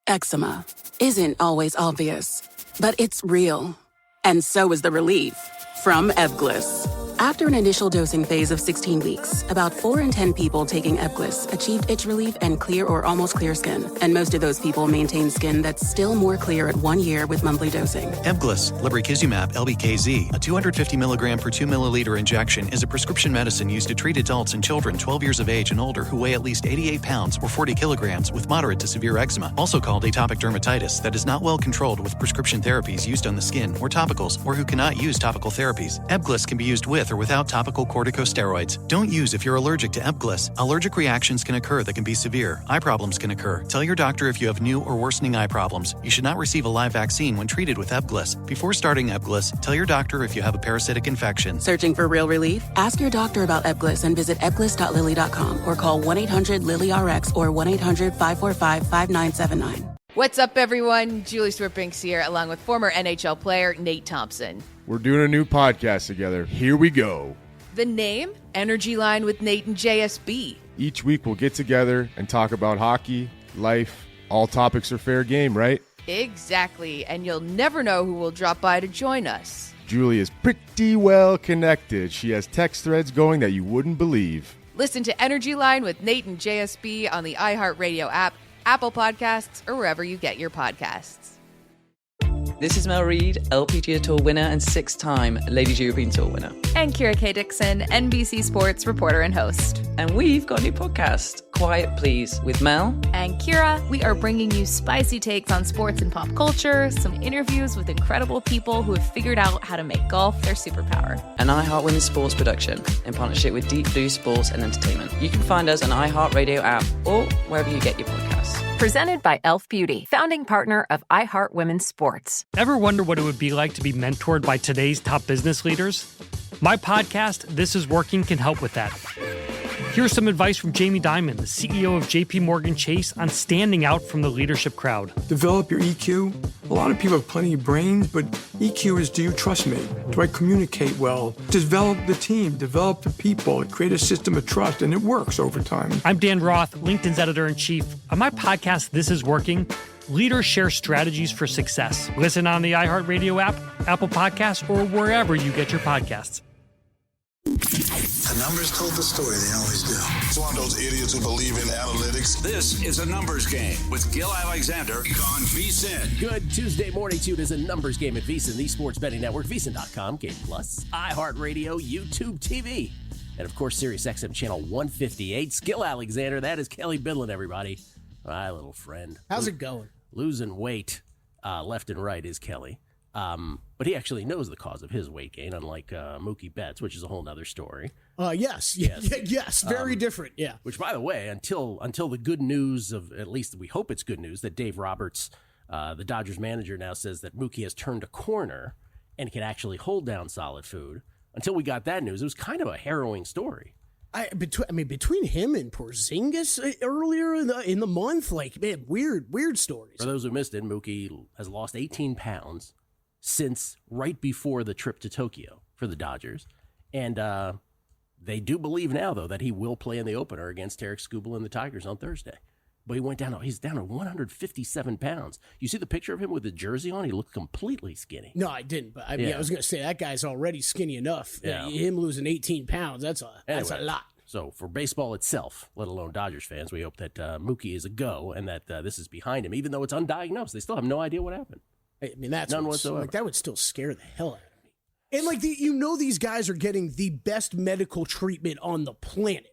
Eczema isn't always obvious, but it's real. And so is the relief from Ebglyss. After an initial dosing phase of 16 weeks, about 4 in 10 people taking Ebglyss achieved itch relief and clear or almost clear skin. And most of those people maintain skin that's still more clear at 1 year with monthly dosing. Ebglyss, lebrikizumab LBKZ, a 250 milligram per 2 milliliter injection, is a prescription medicine used to treat adults and children 12 years of age and older who weigh at least 88 pounds or 40 kilograms with moderate to severe eczema, also called atopic dermatitis, that is not well controlled with prescription therapies used on the skin or topicals, or who cannot use topical therapies. Ebglyss can be used with or without topical corticosteroids. Don't use if you're allergic to Ebglyss. Allergic reactions can occur that can be severe. Eye problems can occur. Tell your doctor if you have new or worsening eye problems. You should not receive a live vaccine when treated with Ebglyss. Before starting Ebglyss, tell your doctor if you have a parasitic infection. Searching for real relief? Ask your doctor about Ebglyss and visit ebglyss.lilly.com or call 1-800-LILY-RX or 1-800-545-5979. What's up, everyone? Julie Stewart-Binks here, along with former NHL player Nate Thompson. We're doing a new podcast together. Here we go. The name? Energy Line with Nate and JSB. Each week we'll get together and talk about hockey, life. All topics are fair game, right? Exactly, and you'll never know who will drop by to join us. Julie is pretty well connected. She has text threads going that you wouldn't believe. Listen to Energy Line with Nate and JSB on the iHeartRadio app, Apple Podcasts, or wherever you get your podcasts. This is Mel Reid, LPGA Tour winner and 6-time Ladies European Tour winner. And Kira K. Dixon, NBC Sports reporter and host. And we've got a new podcast, Quiet Please, with Mel. And Kira. We are bringing you spicy takes on sports and pop culture, some interviews with incredible people who have figured out how to make golf their superpower. An iHeart Women's Sports production in partnership with Deep Blue Sports and Entertainment. You can find us on iHeartRadio app or wherever you get your podcasts. Presented by Elf Beauty, founding partner of iHeart Women's Sports. Ever wonder what it would be like to be mentored by today's top business leaders? My podcast, This Is Working, can help with that. Here's some advice from Jamie Dimon, the CEO of JP Morgan Chase, on standing out from the leadership crowd. Develop your EQ. A lot of people have plenty of brains, but EQ is, do you trust me? Do I communicate well? Develop the team, develop the people, create a system of trust, and it works over time. I'm Dan Roth, LinkedIn's editor-in-chief. On my podcast, This Is Working, leaders share strategies for success. Listen on the iHeartRadio app, Apple Podcasts, or wherever you get your podcasts. The numbers told the story, they always do. It's one of those idiots who believe in analytics. This is a numbers game with Gil Alexander on VSiN. Good Tuesday morning to you. It is a numbers game at VSiN, the sports betting network, VSiN.com, Game Plus, iHeartRadio, YouTube TV, and of course, SiriusXM channel 158. Gil Alexander, that is Kelly Bidlin, everybody. My little friend. How's it going? Losing weight left and right is Kelly. But he actually knows the cause of his weight gain, unlike Mookie Betts, which is a whole nother story. Yes. Very different, yeah. Which, by the way, until the good news of, at least we hope it's good news, that Dave Roberts, the Dodgers manager, now says that Mookie has turned a corner and can actually hold down solid food. Until we got that news, it was kind of a harrowing story. Between him and Porzingis earlier in the month, like, man, weird stories. For those who missed it, Mookie has lost 18 pounds since right before the trip to Tokyo for the Dodgers. And they do believe now, though, that he will play in the opener against Tarik Skubal and the Tigers on Thursday. But he's down to 157 pounds. You see the picture of him with the jersey on? He looked completely skinny. No, I didn't. But I was going to say, that guy's already skinny enough. Yeah. Him losing 18 pounds, that's a lot. So for baseball itself, let alone Dodgers fans, we hope that Mookie is a go and that this is behind him, even though it's undiagnosed. They still have no idea what happened. I mean, that's none whatsoever. Like, that would still scare the hell out of me. And like these guys are getting the best medical treatment on the planet.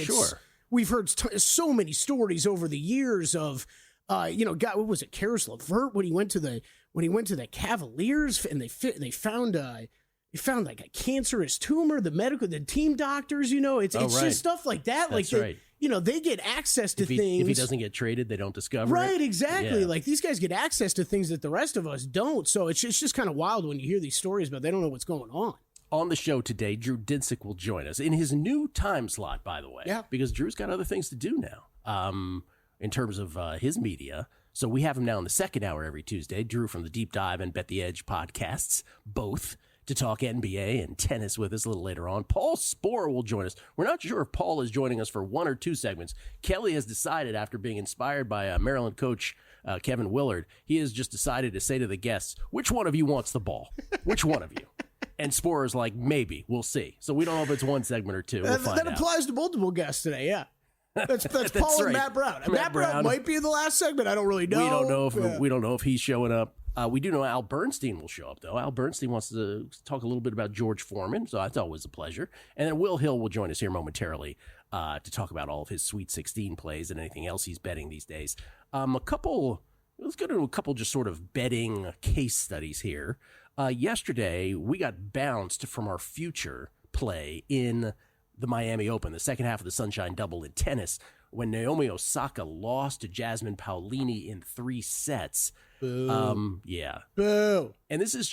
Sure. We've heard so many stories over the years of, what was it, Karis LeVert when he went to the Cavaliers and they found like a cancerous tumor. The team doctors, it's just stuff like that. That's like right. They get access to things. If he doesn't get traded, they don't discover it. Right, exactly. Yeah. Like, these guys get access to things that the rest of us don't. So it's just kind of wild when you hear these stories, but they don't know what's going on. On the show today, Drew Dinsick will join us in his new time slot, by the way. Yeah. Because Drew's got other things to do now in terms of his media. So we have him now in the second hour every Tuesday. Drew from the Deep Dive and Bet the Edge podcasts, both, to talk NBA and tennis with us a little later on. Paul Sporer will join us. We're not sure if Paul is joining us for one or two segments. Kelly has decided, after being inspired by Maryland coach Kevin Willard, he has just decided to say to the guests, which one of you wants the ball? Which one of you? And Sporer's like, maybe. We'll see. So we don't know if it's one segment or two. We'll find that out. applies to multiple guests today, yeah. That's That's Paul and right. Matt Brown. Matt Matt Brown might be in the last segment. I don't really know. We don't know if he's showing up. We do know Al Bernstein will show up, though. Al Bernstein wants to talk a little bit about George Foreman, so that's always a pleasure. And then Will Hill will join us here momentarily to talk about all of his Sweet 16 plays and anything else he's betting these days. Let's go to a couple just sort of betting case studies here. Yesterday, we got bounced from our future play in the Miami Open, the second half of the Sunshine Double in tennis, when Naomi Osaka lost to Jasmine Paolini in 3 sets. Boo. Yeah. Boo. And this is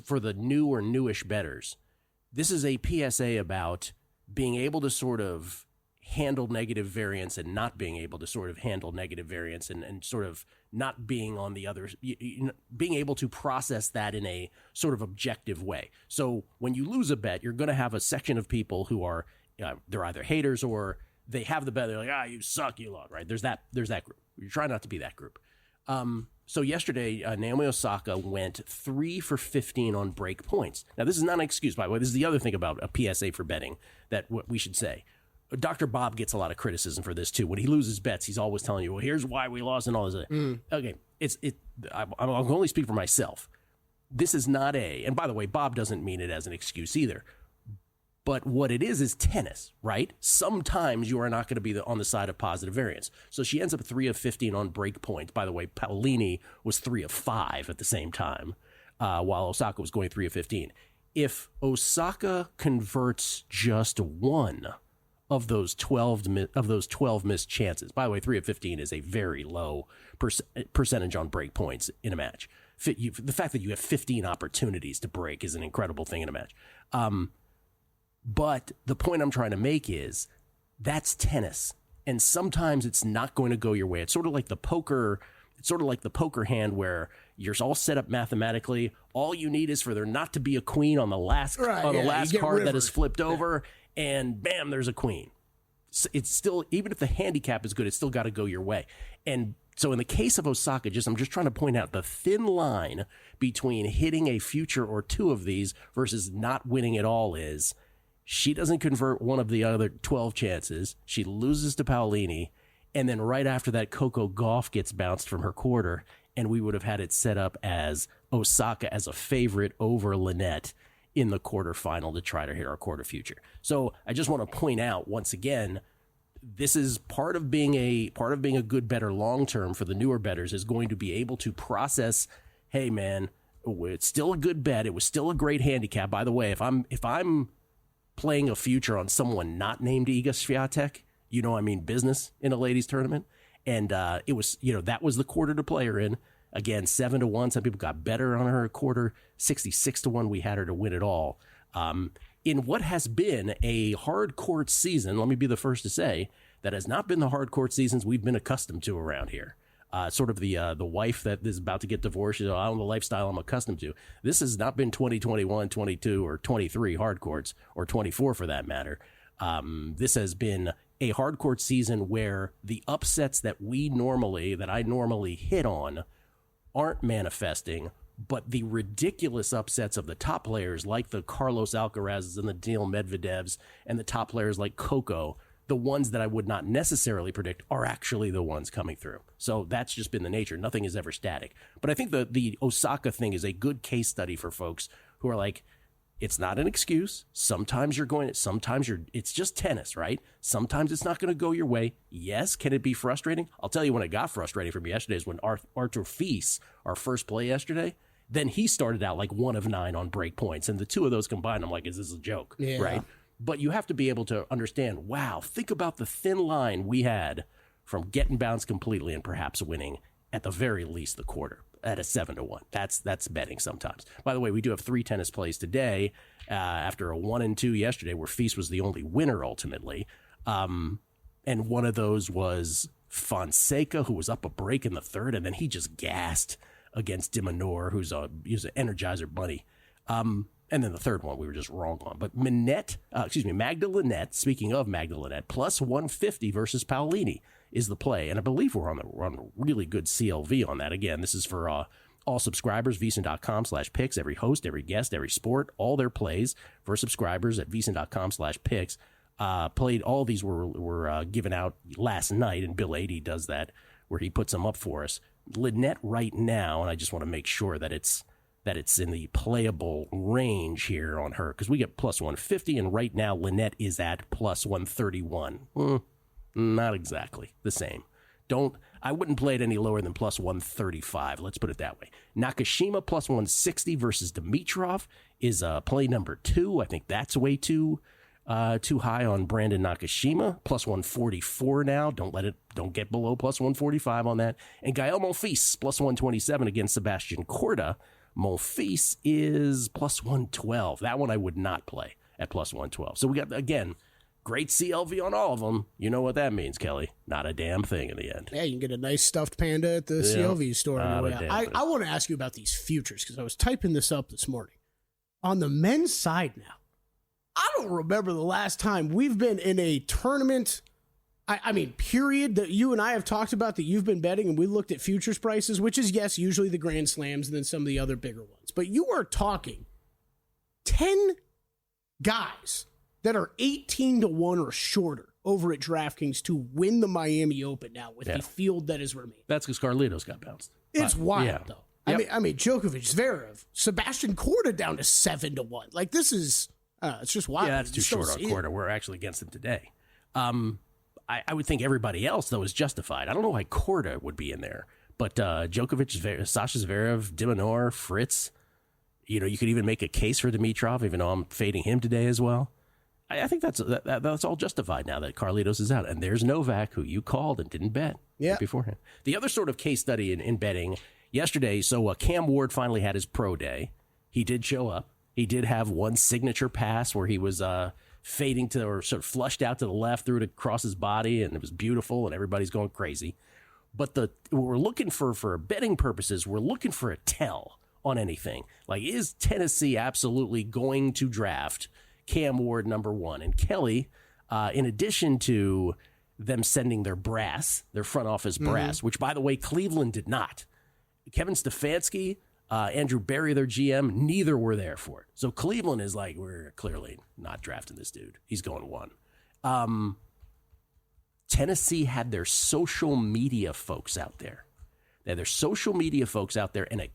for the new or newish bettors. This is a PSA about being able to sort of handle negative variance and not being able to sort of handle negative variance and sort of not being on the other, being able to process that in a sort of objective way. So when you lose a bet, you're going to have a section of people who are, they're either haters or they have the bet. They're like, you suck, you lost, right? There's that group. You try not to be that group. So yesterday, Naomi Osaka went 3 for 15 on break points. Now, this is not an excuse, by the way. This is the other thing about a PSA for betting that we should say. Dr. Bob gets a lot of criticism for this, too. When he loses bets, he's always telling you, well, here's why we lost and all this. Okay, I'll only speak for myself. This is not and by the way, Bob doesn't mean it as an excuse either. But what it is tennis, right? Sometimes you are not going to be on the side of positive variance. So she ends up 3 of 15 on break points. By the way, Paolini was 3 of 5 at the same time, while Osaka was going 3 of 15. If Osaka converts just 1 of those 12 missed chances, by the way, 3 of 15 is a very low percentage on break points in a match. The fact that you have 15 opportunities to break is an incredible thing in a match. But the point I'm trying to make is that's tennis. And sometimes it's not going to go your way. It's sort of like the poker hand where you're all set up mathematically. All you need is for there not to be a queen on the last card that is flipped over, and bam, there's a queen. So it's still, even if the handicap is good, it's still got to go your way. And so in the case of Osaka, I'm just trying to point out the thin line between hitting a future or 2 of these versus not winning at all is she doesn't convert 1 of the other 12 chances. She loses to Paolini. And then right after that, Coco Gauff gets bounced from her quarter. And we would have had it set up as Osaka as a favorite over Lynette in the quarterfinal to try to hit our quarter future. So I just want to point out once again, this is part of being a good better long-term for the newer bettors is going to be able to process, hey man, it's still a good bet. It was still a great handicap. By the way, if I'm playing a future on someone not named Iga Swiatek, I mean business in a ladies tournament. And it was, that was the quarter to play her in. Again, 7-1. Some people got better on her a quarter. 66-1. We had her to win it all. In what has been a hard court season, let me be the first to say, that has not been the hard court seasons we've been accustomed to around here. Sort of the wife that is about to get divorced, I don't know the lifestyle I'm accustomed to. This has not been 2021, 22, or 23 hard courts, or 24 for that matter. This has been a hard court season where the upsets that I normally hit on aren't manifesting, but the ridiculous upsets of the top players like the Carlos Alcarazes and the Daniil Medvedevs and the top players like Coco, the ones that I would not necessarily predict are actually the ones coming through. So that's just been the nature. Nothing is ever static. But I think the Osaka thing is a good case study for folks who are like, it's not an excuse. Sometimes it's just tennis, right? Sometimes it's not going to go your way. Yes. Can it be frustrating? I'll tell you when it got frustrating for me yesterday is when Arthur Fils, our first play yesterday, then he started out like 1 of 9 on break points. And the 2 of those combined, I'm like, is this a joke? Yeah. Right? But you have to be able to understand, wow, think about the thin line we had from getting bounced completely and perhaps winning at the very least the quarter at a 7-1. That's betting sometimes. By the way, we do have 3 tennis plays today after a 1 and 2 yesterday where Fils was the only winner ultimately. And one of those was Fonseca, who was up a break in the third, and then he just gassed against de Minaur, who's an Energizer bunny. And then the third one we were just wrong on. But Magda Linette, speaking of Magda Linette, plus 150 versus Paolini. is the play. And I believe we're on a really good CLV on that. Again, this is for all subscribers, VSiN.com/picks. Every host, every guest, every sport, all their plays for subscribers at VSiN.com/picks. Played all these were given out last night, and Bill Adee does that where he puts them up for us. Lynette right now, and I just want to make sure that it's in the playable range here on her, because we get plus 150, and right now Lynette is at plus 131. Not exactly the same. I wouldn't play it any lower than plus 135. Let's put it that way. Nakashima plus 160 versus Dimitrov is play number 2. I think that's way too high on Brandon Nakashima. Plus 144 now. Don't get below plus 145 on that. And Gael Monfils plus 127 against Sebastian Korda. Monfils is plus 112. That one I would not play at plus 112. So we got, again, great CLV on all of them. You know what that means, Kelly. Not a damn thing in the end. Yeah, you can get a nice stuffed panda at the CLV store. I want to ask you about these futures, because I was typing this up this morning. On the men's side now, I don't remember the last time we've been in a tournament, I mean, period, that you and I have talked about that you've been betting, and we looked at futures prices, which is, yes, usually the Grand Slams and then some of the other bigger ones. But you are talking 10 guys that are 18-1 or shorter over at DraftKings to win the Miami Open now with the field that is remaining. That's because Carlitos got bounced. It's wild, though. Yep. I mean, Djokovic, Zverev, Sebastian Korda down to 7-1. Like, this is... it's just wild. Yeah, that's too short on Korda. We're actually against him today. I would think everybody else, though, is justified. I don't know why Korda would be in there. But Djokovic, Sasha Zverev, de Minaur, Fritz, you could even make a case for Dimitrov, even though I'm fading him today as well. I think that's all justified now that Carlitos is out. And there's Novak, who you called and didn't bet beforehand. The other sort of case study in betting yesterday, so Cam Ward finally had his pro day. He did show up. He did have one signature pass where he was fading to, or sort of flushed out to the left, threw it across his body, and it was beautiful, and everybody's going crazy. But what we're looking for betting purposes, we're looking for a tell on anything. Like, is Tennessee absolutely going to draft Cam Ward number 1? And Kelly, in addition to them sending their front office brass, which, by the way, Cleveland did not. Kevin Stefanski, Andrew Berry, their GM, neither were there for it. So Cleveland is like, we're clearly not drafting this dude. He's going 1. Tennessee had their social media folks out there. They had their social media folks out there and a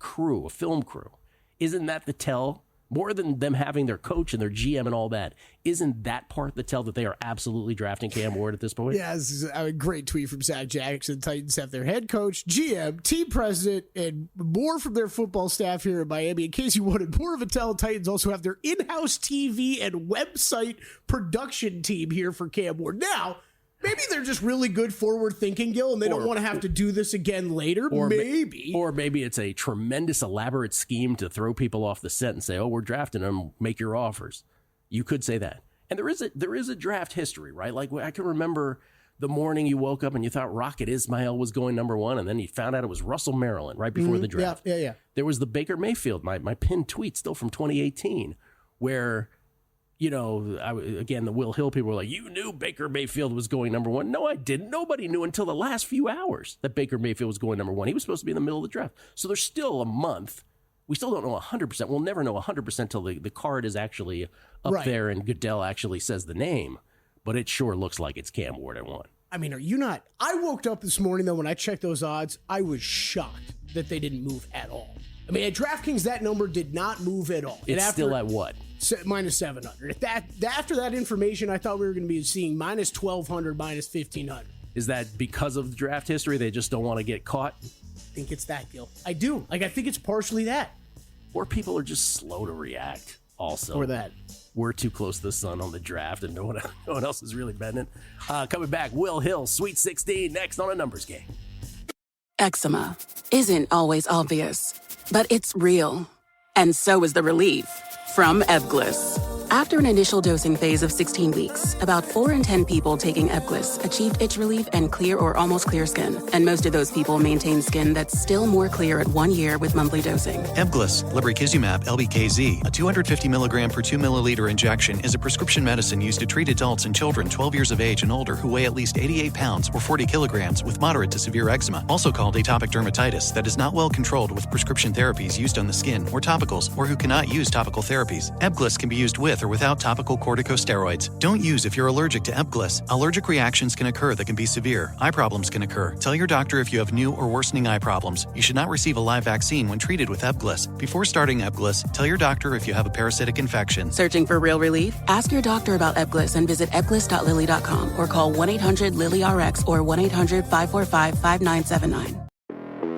film crew. Isn't that the tell? More than them having their coach and their GM and all that, isn't that part the tell that they are absolutely drafting Cam Ward at this point? Yeah, this is a great tweet from Zach Jackson. Titans have their head coach, GM, team president, and more from their football staff here in Miami. In case you wanted more of a tell, Titans also have their in-house TV and website production team here for Cam Ward. Now, maybe they're just really good forward thinking, Gil, and they don't want to have to do this again later. Or maybe it's a tremendous elaborate scheme to throw people off the set and say, oh, we're drafting them, make your offers. You could say that. And there is a draft history, right? Like, I can remember the morning you woke up and you thought Rocket Ismail was going number 1, and then you found out it was Russell Maryland right before the draft. Yeah. There was the Baker Mayfield, my pinned tweet still from 2018, where... the Will Hill people were like, you knew Baker Mayfield was going number 1. No, I didn't. Nobody knew until the last few hours that Baker Mayfield was going number 1. He was supposed to be in the middle of the draft. So there's still a month. We still don't know 100%. We'll never know 100% until the card is actually up there and Goodell actually says the name. But it sure looks like it's Cam Ward at 1. I mean, are you not? I woke up this morning, though, when I checked those odds, I was shocked that they didn't move at all. I mean, at DraftKings, that number did not move at all. It's still at what? Minus 700. After that information, I thought we were going to be seeing minus 1,200, minus 1,500. Is that because of the draft history? They just don't want to get caught? I think it's that, Gil. I do. I think it's partially that. Or people are just slow to react also. Or that. We're too close to the sun on the draft, and no one else is really betting it. Coming back, Will Hill, Sweet 16, next on A Numbers Game. Eczema isn't always obvious, but it's real. And so is the relief from Ebglyss. After an initial dosing phase of 16 weeks, about 4 in 10 people taking Ebglyss achieved itch relief and clear or almost clear skin. And most of those people maintain skin that's still more clear at 1 year with monthly dosing. Ebglyss, lebrikizumab LBKZ, a 250 milligram per 2 milliliter injection, is a prescription medicine used to treat adults and children 12 years of age and older who weigh at least 88 pounds or 40 kilograms with moderate to severe eczema, also called atopic dermatitis, that is not well controlled with prescription therapies used on the skin or topicals, or who cannot use topical therapies. Ebglyss can be used with or without topical corticosteroids. Don't use if you're allergic to Ebglyss. Allergic reactions can occur that can be severe. Eye problems can occur. Tell your doctor if you have new or worsening eye problems. You should not receive a live vaccine when treated with Ebglyss. Before starting Ebglyss, tell your doctor if you have a parasitic infection. Searching for real relief? Ask your doctor about Ebglyss and visit ebglyss.lilly.com or call 1-800-LILY-RX or 1-800-545-5979.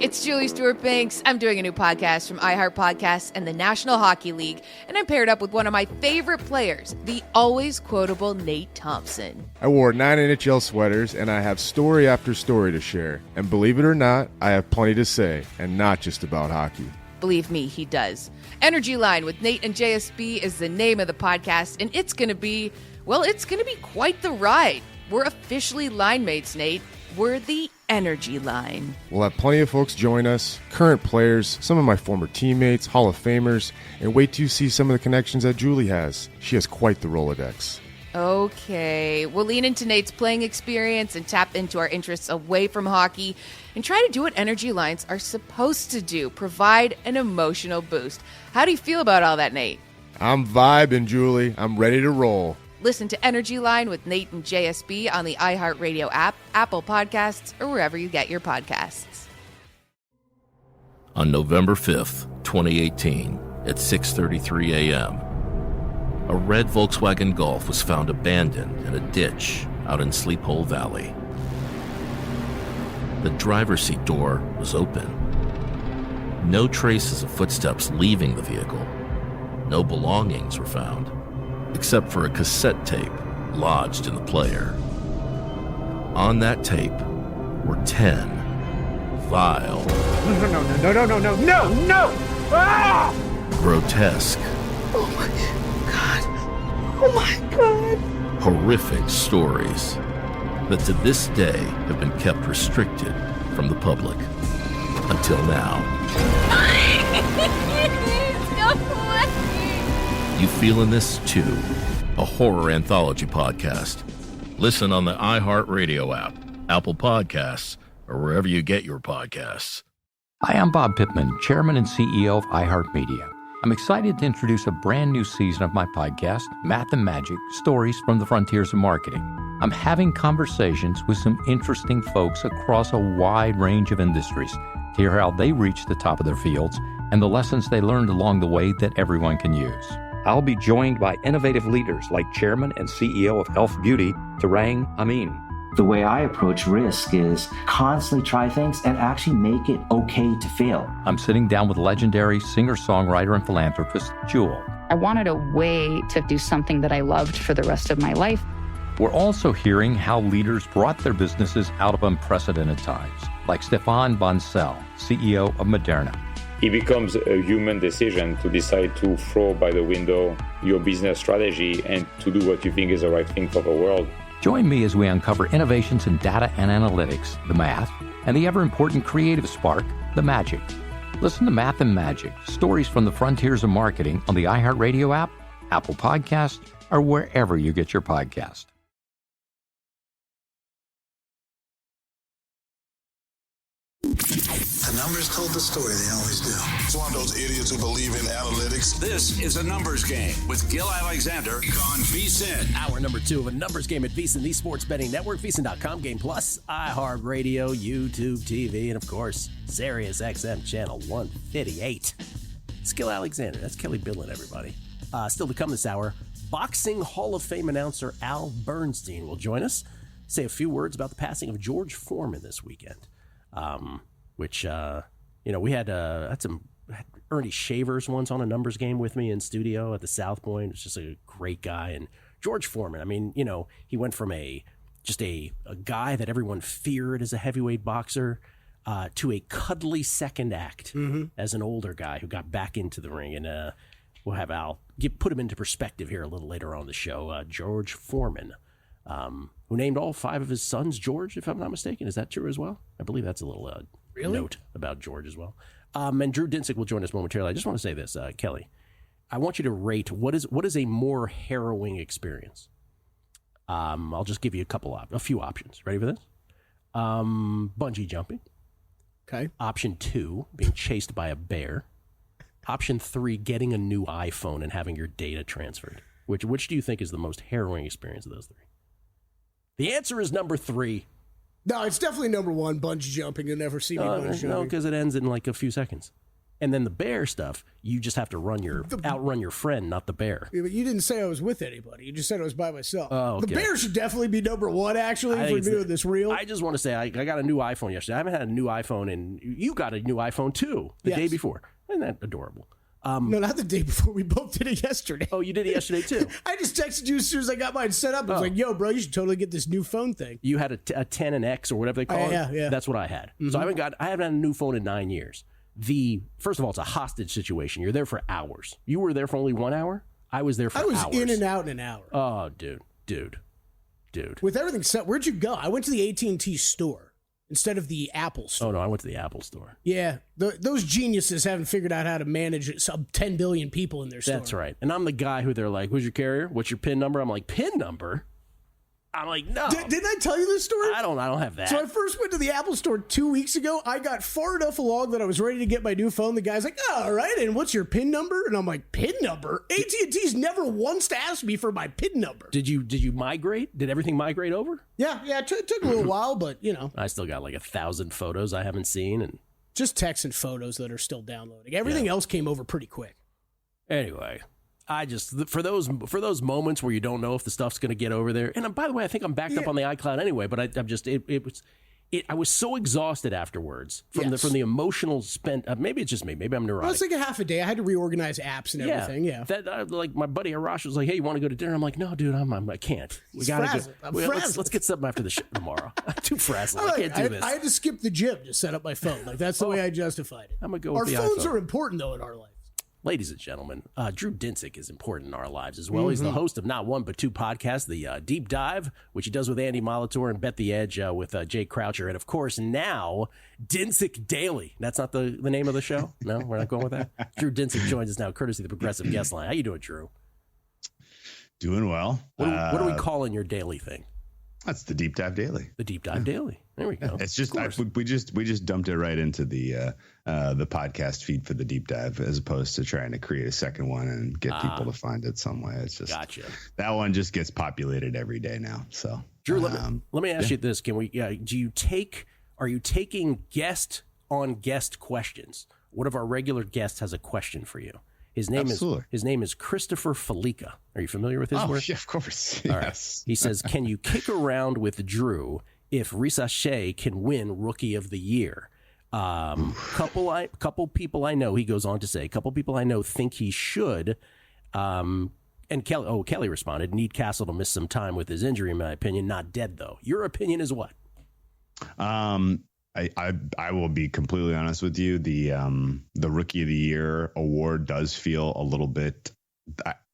It's Julie Stewart-Banks. I'm doing a new podcast from iHeart Podcasts and the National Hockey League, and I'm paired up with one of my favorite players, the always quotable Nate Thompson. I wore 9 NHL sweaters, and I have story after story to share. And believe it or not, I have plenty to say, and not just about hockey. Believe me, he does. Energy Line with Nate and JSB is the name of the podcast, and it's going to be quite the ride. We're officially line mates, Nate. We're the Energy Line. We'll have plenty of folks join us, current players, some of my former teammates, Hall of Famers, and wait till you see some of the connections that Julie has. She has quite the Rolodex. Okay, we'll lean into Nate's playing experience and tap into our interests away from hockey and try to do what Energy Lines are supposed to do, provide an emotional boost. How do you feel about all that, Nate? I'm vibing, Julie. I'm ready to roll. Listen to Energy Line with Nate and JSB on the iHeartRadio app, Apple Podcasts, or wherever you get your podcasts. On November 5th, 2018, at 6:33 a.m., a red Volkswagen Golf was found abandoned in a ditch out in Sleep Hole Valley. The driver's seat door was open. No traces of footsteps leaving the vehicle. No belongings were found, except for a cassette tape lodged in the player. On that tape were 10 vile, No! Ah! grotesque, Oh my God. horrific stories that to this day have been kept restricted from the public until now. You feeling this too? A horror anthology podcast. Listen on the iHeartRadio app, Apple Podcasts, or wherever you get your podcasts. Hi, I'm Bob Pittman, Chairman and CEO of iHeartMedia. I'm excited to introduce a brand new season of my podcast, Math and Magic, Stories from the Frontiers of Marketing. I'm having conversations with some interesting folks across a wide range of industries to hear how they reach the top of their fields and the lessons they learned along the way that everyone can use. I'll be joined by innovative leaders like Chairman and CEO of Elf Beauty, Tarang Amin. The way I approach risk is constantly try things and actually make it okay to fail. I'm sitting down with legendary singer-songwriter and philanthropist Jewel. I wanted a way to do something that I loved for the rest of my life. We're also hearing how leaders brought their businesses out of unprecedented times, like Stefan Bancel, CEO of Moderna. It becomes a human decision to decide to throw by the window your business strategy and to do what you think is the right thing for the world. Join me as we uncover innovations in data and analytics, the math, and the ever-important creative spark, the magic. Listen to Math and Magic, Stories from the Frontiers of Marketing on the iHeartRadio app, Apple Podcasts, or wherever you get your podcast. The numbers told the story, they always do. It's one of those idiots who believe in analytics. This is a numbers game with Gil Alexander on VSiN. Hour number 2 of a numbers game at VSiN, the sports betting network, VSiN.com, Game Plus, iHeartRadio, YouTube TV, and of course, Sirius XM channel 158. It's Gil Alexander. That's Kelly Bidlin, everybody. Still to come this hour, Boxing Hall of Fame announcer Al Bernstein will join us, say a few words about the passing of George Foreman this weekend. We had Ernie Shavers once on a numbers game with me in studio at the South Point. It's just a great guy. And George Foreman, I mean, he went from a guy that everyone feared as a heavyweight boxer to a cuddly second act as an older guy who got back into the ring. And we'll have Al put him into perspective here a little later on the show. George Foreman, who named all 5 of his sons George, if I'm not mistaken. Is that true as well? I believe that's a little note about George as well. And Drew Dinsick will join us momentarily. I just want to say this, Kelly. I want you to rate what is a more harrowing experience. I'll just give you a few options. Ready for this? Bungee jumping. Okay. Option 2, being chased by a bear. Option 3, getting a new iPhone and having your data transferred. Which do you think is the most harrowing experience of those 3? The answer is number 3. No, it's definitely number 1, bungee jumping. You'll never see me bungee jumping. No, because it ends in like a few seconds. And then the bear stuff, you just have to outrun your friend, not the bear. Yeah, but you didn't say I was with anybody. You just said I was by myself. Oh, okay. The bear should definitely be number 1, actually, if we're doing this real. I just want to say I got a new iPhone yesterday. I haven't had a new iPhone, and you got a new iPhone too the day before. Isn't that adorable? No, not the day before. We both did it yesterday. Oh, you did it yesterday too? I just texted you as soon as I got mine set up. I was like, yo, bro, you should totally get this new phone thing. You had a 10 and X or whatever they call it? Yeah. That's what I had. Mm-hmm. So I haven't had a new phone in 9 years. First of all, it's a hostage situation. You're there for hours. You were there for only 1 hour? I was there for hours. I was in and out in an hour. Oh, dude. With everything set, where'd you go? I went to the AT&T store instead of the Apple store. Oh, no, I went to the Apple store. Yeah, those geniuses haven't figured out how to manage some 10 billion people in their store. That's right. And I'm the guy who they're like, who's your carrier? What's your PIN number? I'm like, PIN number? I'm like, no. Didn't I tell you this story? I don't have that. So I first went to the Apple store 2 weeks ago. I got far enough along that I was ready to get my new phone. The guy's like, oh, all right, and what's your PIN number? And I'm like, PIN number? AT&T's never once asked me for my PIN number. Did you migrate? Did everything migrate over? Yeah, it took a little while, but, I still got like 1,000 photos I haven't seen. And just text and photos that are still downloading. Everything else came over pretty quick. Anyway, I just for those moments where you don't know if the stuff's going to get over there. And by the way, I think I'm backed up on the iCloud anyway. But I'm just I was so exhausted afterwards from the emotional spent. Maybe it's just me. Maybe I'm neurotic. Well, it's like a half a day. I had to reorganize apps and everything. Yeah. That like my buddy Arash was like, "Hey, you want to go to dinner?" I'm like, "No, dude, I can't. We gotta go. Let's get something after the show tomorrow." I'm too frazzled. I can't do this. I had to skip the gym to set up my phone. Like that's the way I justified it. I'm gonna go. Our with the phones iPhone. are important though in our life. Ladies and gentlemen, Drew Dinsick is important in our lives as well. He's the host of not one but 2 podcasts, the Deep Dive, which he does with Andy Molitor, and Bet the Edge with Jake Croucher. And, of course, now Dinsick Daily. That's not the name of the show? No, we're not going with that? Drew Dinsick joins us now, courtesy of the Progressive Guest Line. How you doing, Drew? Doing well. What are we calling your daily thing? That's the Deep Dive Daily. The Deep Dive Daily. There we go. It's just we just dumped it right into the podcast feed for the Deep Dive, as opposed to trying to create a second one and get people to find it some way. It's just gotcha. That one just gets populated every day now. So Drew, let me ask you this: Can we? Are you taking guest on guest questions? One of our regular guests has a question for you. His name is Christopher Felica. Are you familiar with his work? Yeah, of course. All yes. Right. He says, "Can you kick around with Drew if Risa Shea can win Rookie of the Year?" Couple people I know, he goes on to say, couple people I know think he should. And Kelly responded, "Need Castle to miss some time with his injury, in my opinion. Not dead though." Your opinion is what? I will be completely honest with you. The Rookie of the Year award does feel a little bit,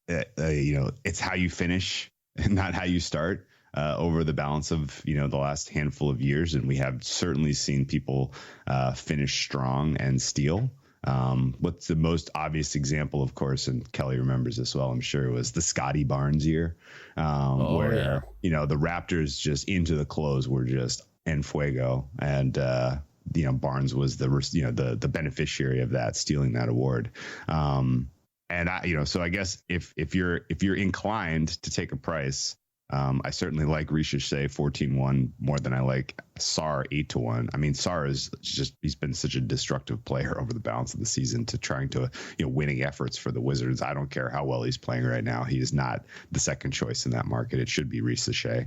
it's how you finish and not how you start over the balance of, the last handful of years. And we have certainly seen people finish strong and steal. What's the most obvious example, of course, and Kelly remembers this well, I'm sure, was the Scotty Barnes year, where the Raptors just into the close were just en fuego, and Barnes was the beneficiary of that, stealing that award. So I guess if you're inclined to take a price, I certainly like Risa Shea 14-1 more than I like Sarr 8-1. I mean, Sarr is he's been such a destructive player over the balance of the season to trying to, winning efforts for the Wizards. I don't care how well he's playing right now. He is not the second choice in that market. It should be Risa Shea.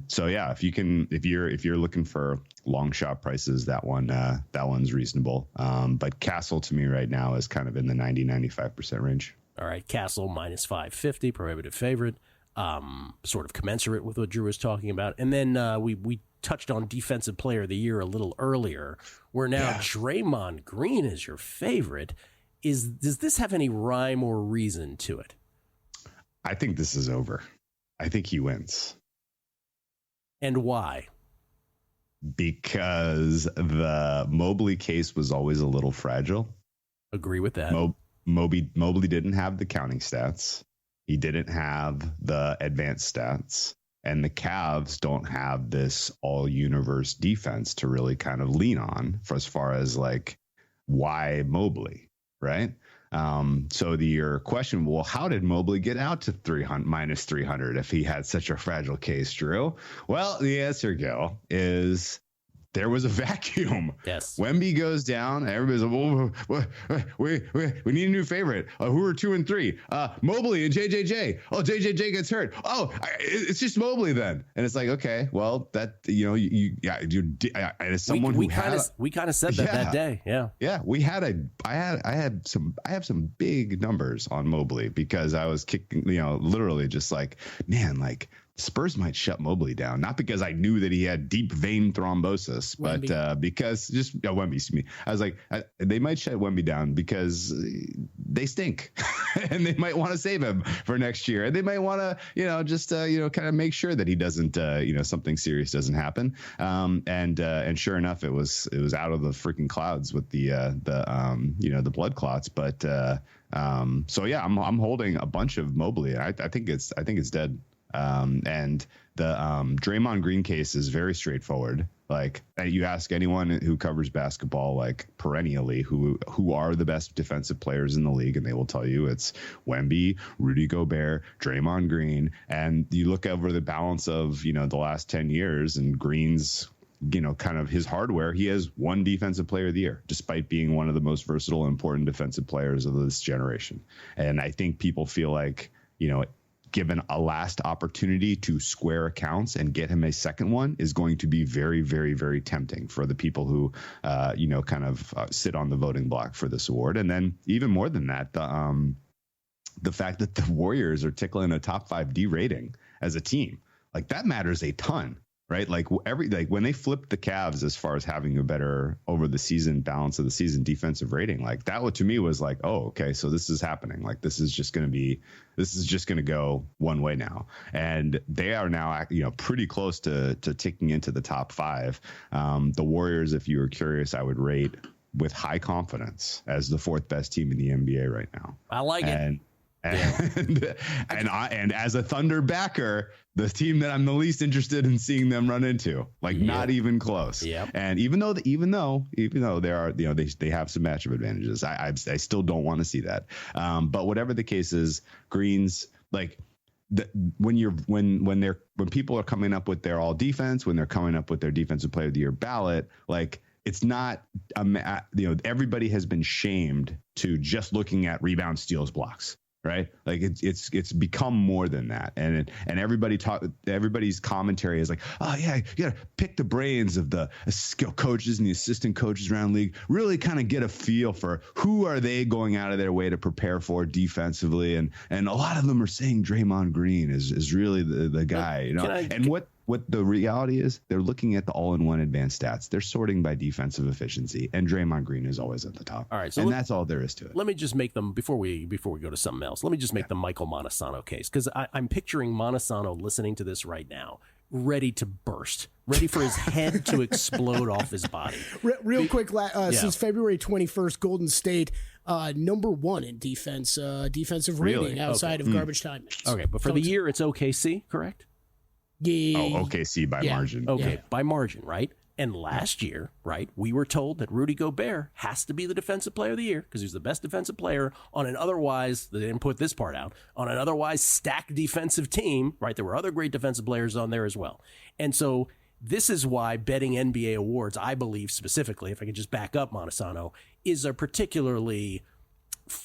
So yeah, if you're looking for long shot prices, that one's reasonable. But Castle to me right now is kind of in the 90-95% range. All right. Castle minus 550, prohibitive favorite. Sort of commensurate with what Drew was talking about. And then we touched on Defensive Player of the Year a little earlier, where now Draymond Green is your favorite. Does this have any rhyme or reason to it? I think this is over. I think he wins. And why? Because the Mobley case was always a little fragile. Agree with that. Mobley didn't have the counting stats. He didn't have the advanced stats. And the Cavs don't have this all-universe defense to really kind of lean on for as far as like, why Mobley, right? So your question, well, how did Mobley get out to minus 300 if he had such a fragile case, Drew? Well, the answer, Gil, is there was a vacuum. Yes. Wemby goes down. And everybody's like, oh, we need a new favorite. Who are 2 and 3? Mobley and JJJ. Oh, JJJ gets hurt. Oh, it's just Mobley then. And it's like, okay, well, that, as someone we kind of said that day. Yeah. Yeah. I have some big numbers on Mobley because I was kicking, literally just like, man, like, Spurs might shut Mobley down, not because I knew that he had deep vein thrombosis, but because just Wemby. Excuse me. I was like, they might shut Wemby down because they stink, and they might want to save him for next year, and they might want to, kind of make sure that he doesn't, something serious doesn't happen. And sure enough, it was out of the freaking clouds with the blood clots. But so yeah, I'm holding a bunch of Mobley. I think it's dead. And the Draymond Green case is very straightforward. Like, you ask anyone who covers basketball, like perennially, who are the best defensive players in the league, and they will tell you it's Wemby, Rudy Gobert, Draymond Green. And you look over the balance of, the last 10 years and Green's, kind of his hardware, he has one defensive player of the year, despite being one of the most versatile and important defensive players of this generation. And I think people feel like, given a last opportunity to square accounts and get him a second one is going to be very, very, very tempting for the people who, sit on the voting block for this award. And then even more than that, the fact that the Warriors are tickling a top 5 D rating as a team, like that matters a ton. Right. Like when they flipped the Cavs as far as having a better over the season balance of the season defensive rating, like that to me was like, oh, OK, so this is happening. Like this is just going to go one way now. And they are now, pretty close to ticking into the top 5. The Warriors, if you were curious, I would rate with high confidence as the 4th best team in the NBA right now. I like it. And as a Thunder backer, the team that I'm the least interested in seeing them run into, not even close. Yep. And even though there are, they have some matchup advantages, I still don't want to see that. But whatever the case is, Green's like when people are coming up with their all defense, when they're coming up with their defensive player of the year ballot, like it's not, everybody has been shamed to just looking at rebound, steals, blocks. Right. Like it's become more than that. And everybody's commentary is like, oh, yeah, you got to pick the brains of the skill coaches and the assistant coaches around the league, really kind of get a feel for who are they going out of their way to prepare for defensively. And a lot of them are saying Draymond Green is really the guy, What the reality is, they're looking at the all-in-one advanced stats. They're sorting by defensive efficiency, and Draymond Green is always at the top. All right, so that's all there is to it. Let me just make them before we go to something else. Let me just make the Michael Montesano case, because I'm picturing Montesano listening to this right now, ready to burst, ready for his head to explode off his body. Real quick, since February 21st, Golden State number 1 in defensive rating outside of garbage time. Okay, but for the year, it's OKC, correct? Yeah. Oh, OKC by margin. Okay, by margin, right? And last year, right, we were told that Rudy Gobert has to be the defensive player of the year because he's the best defensive player on an otherwise, they didn't put this part out, on an otherwise stacked defensive team, right? There were other great defensive players on there as well. And so this is why betting NBA awards, I believe specifically, if I could just back up Montesano, is a particularly,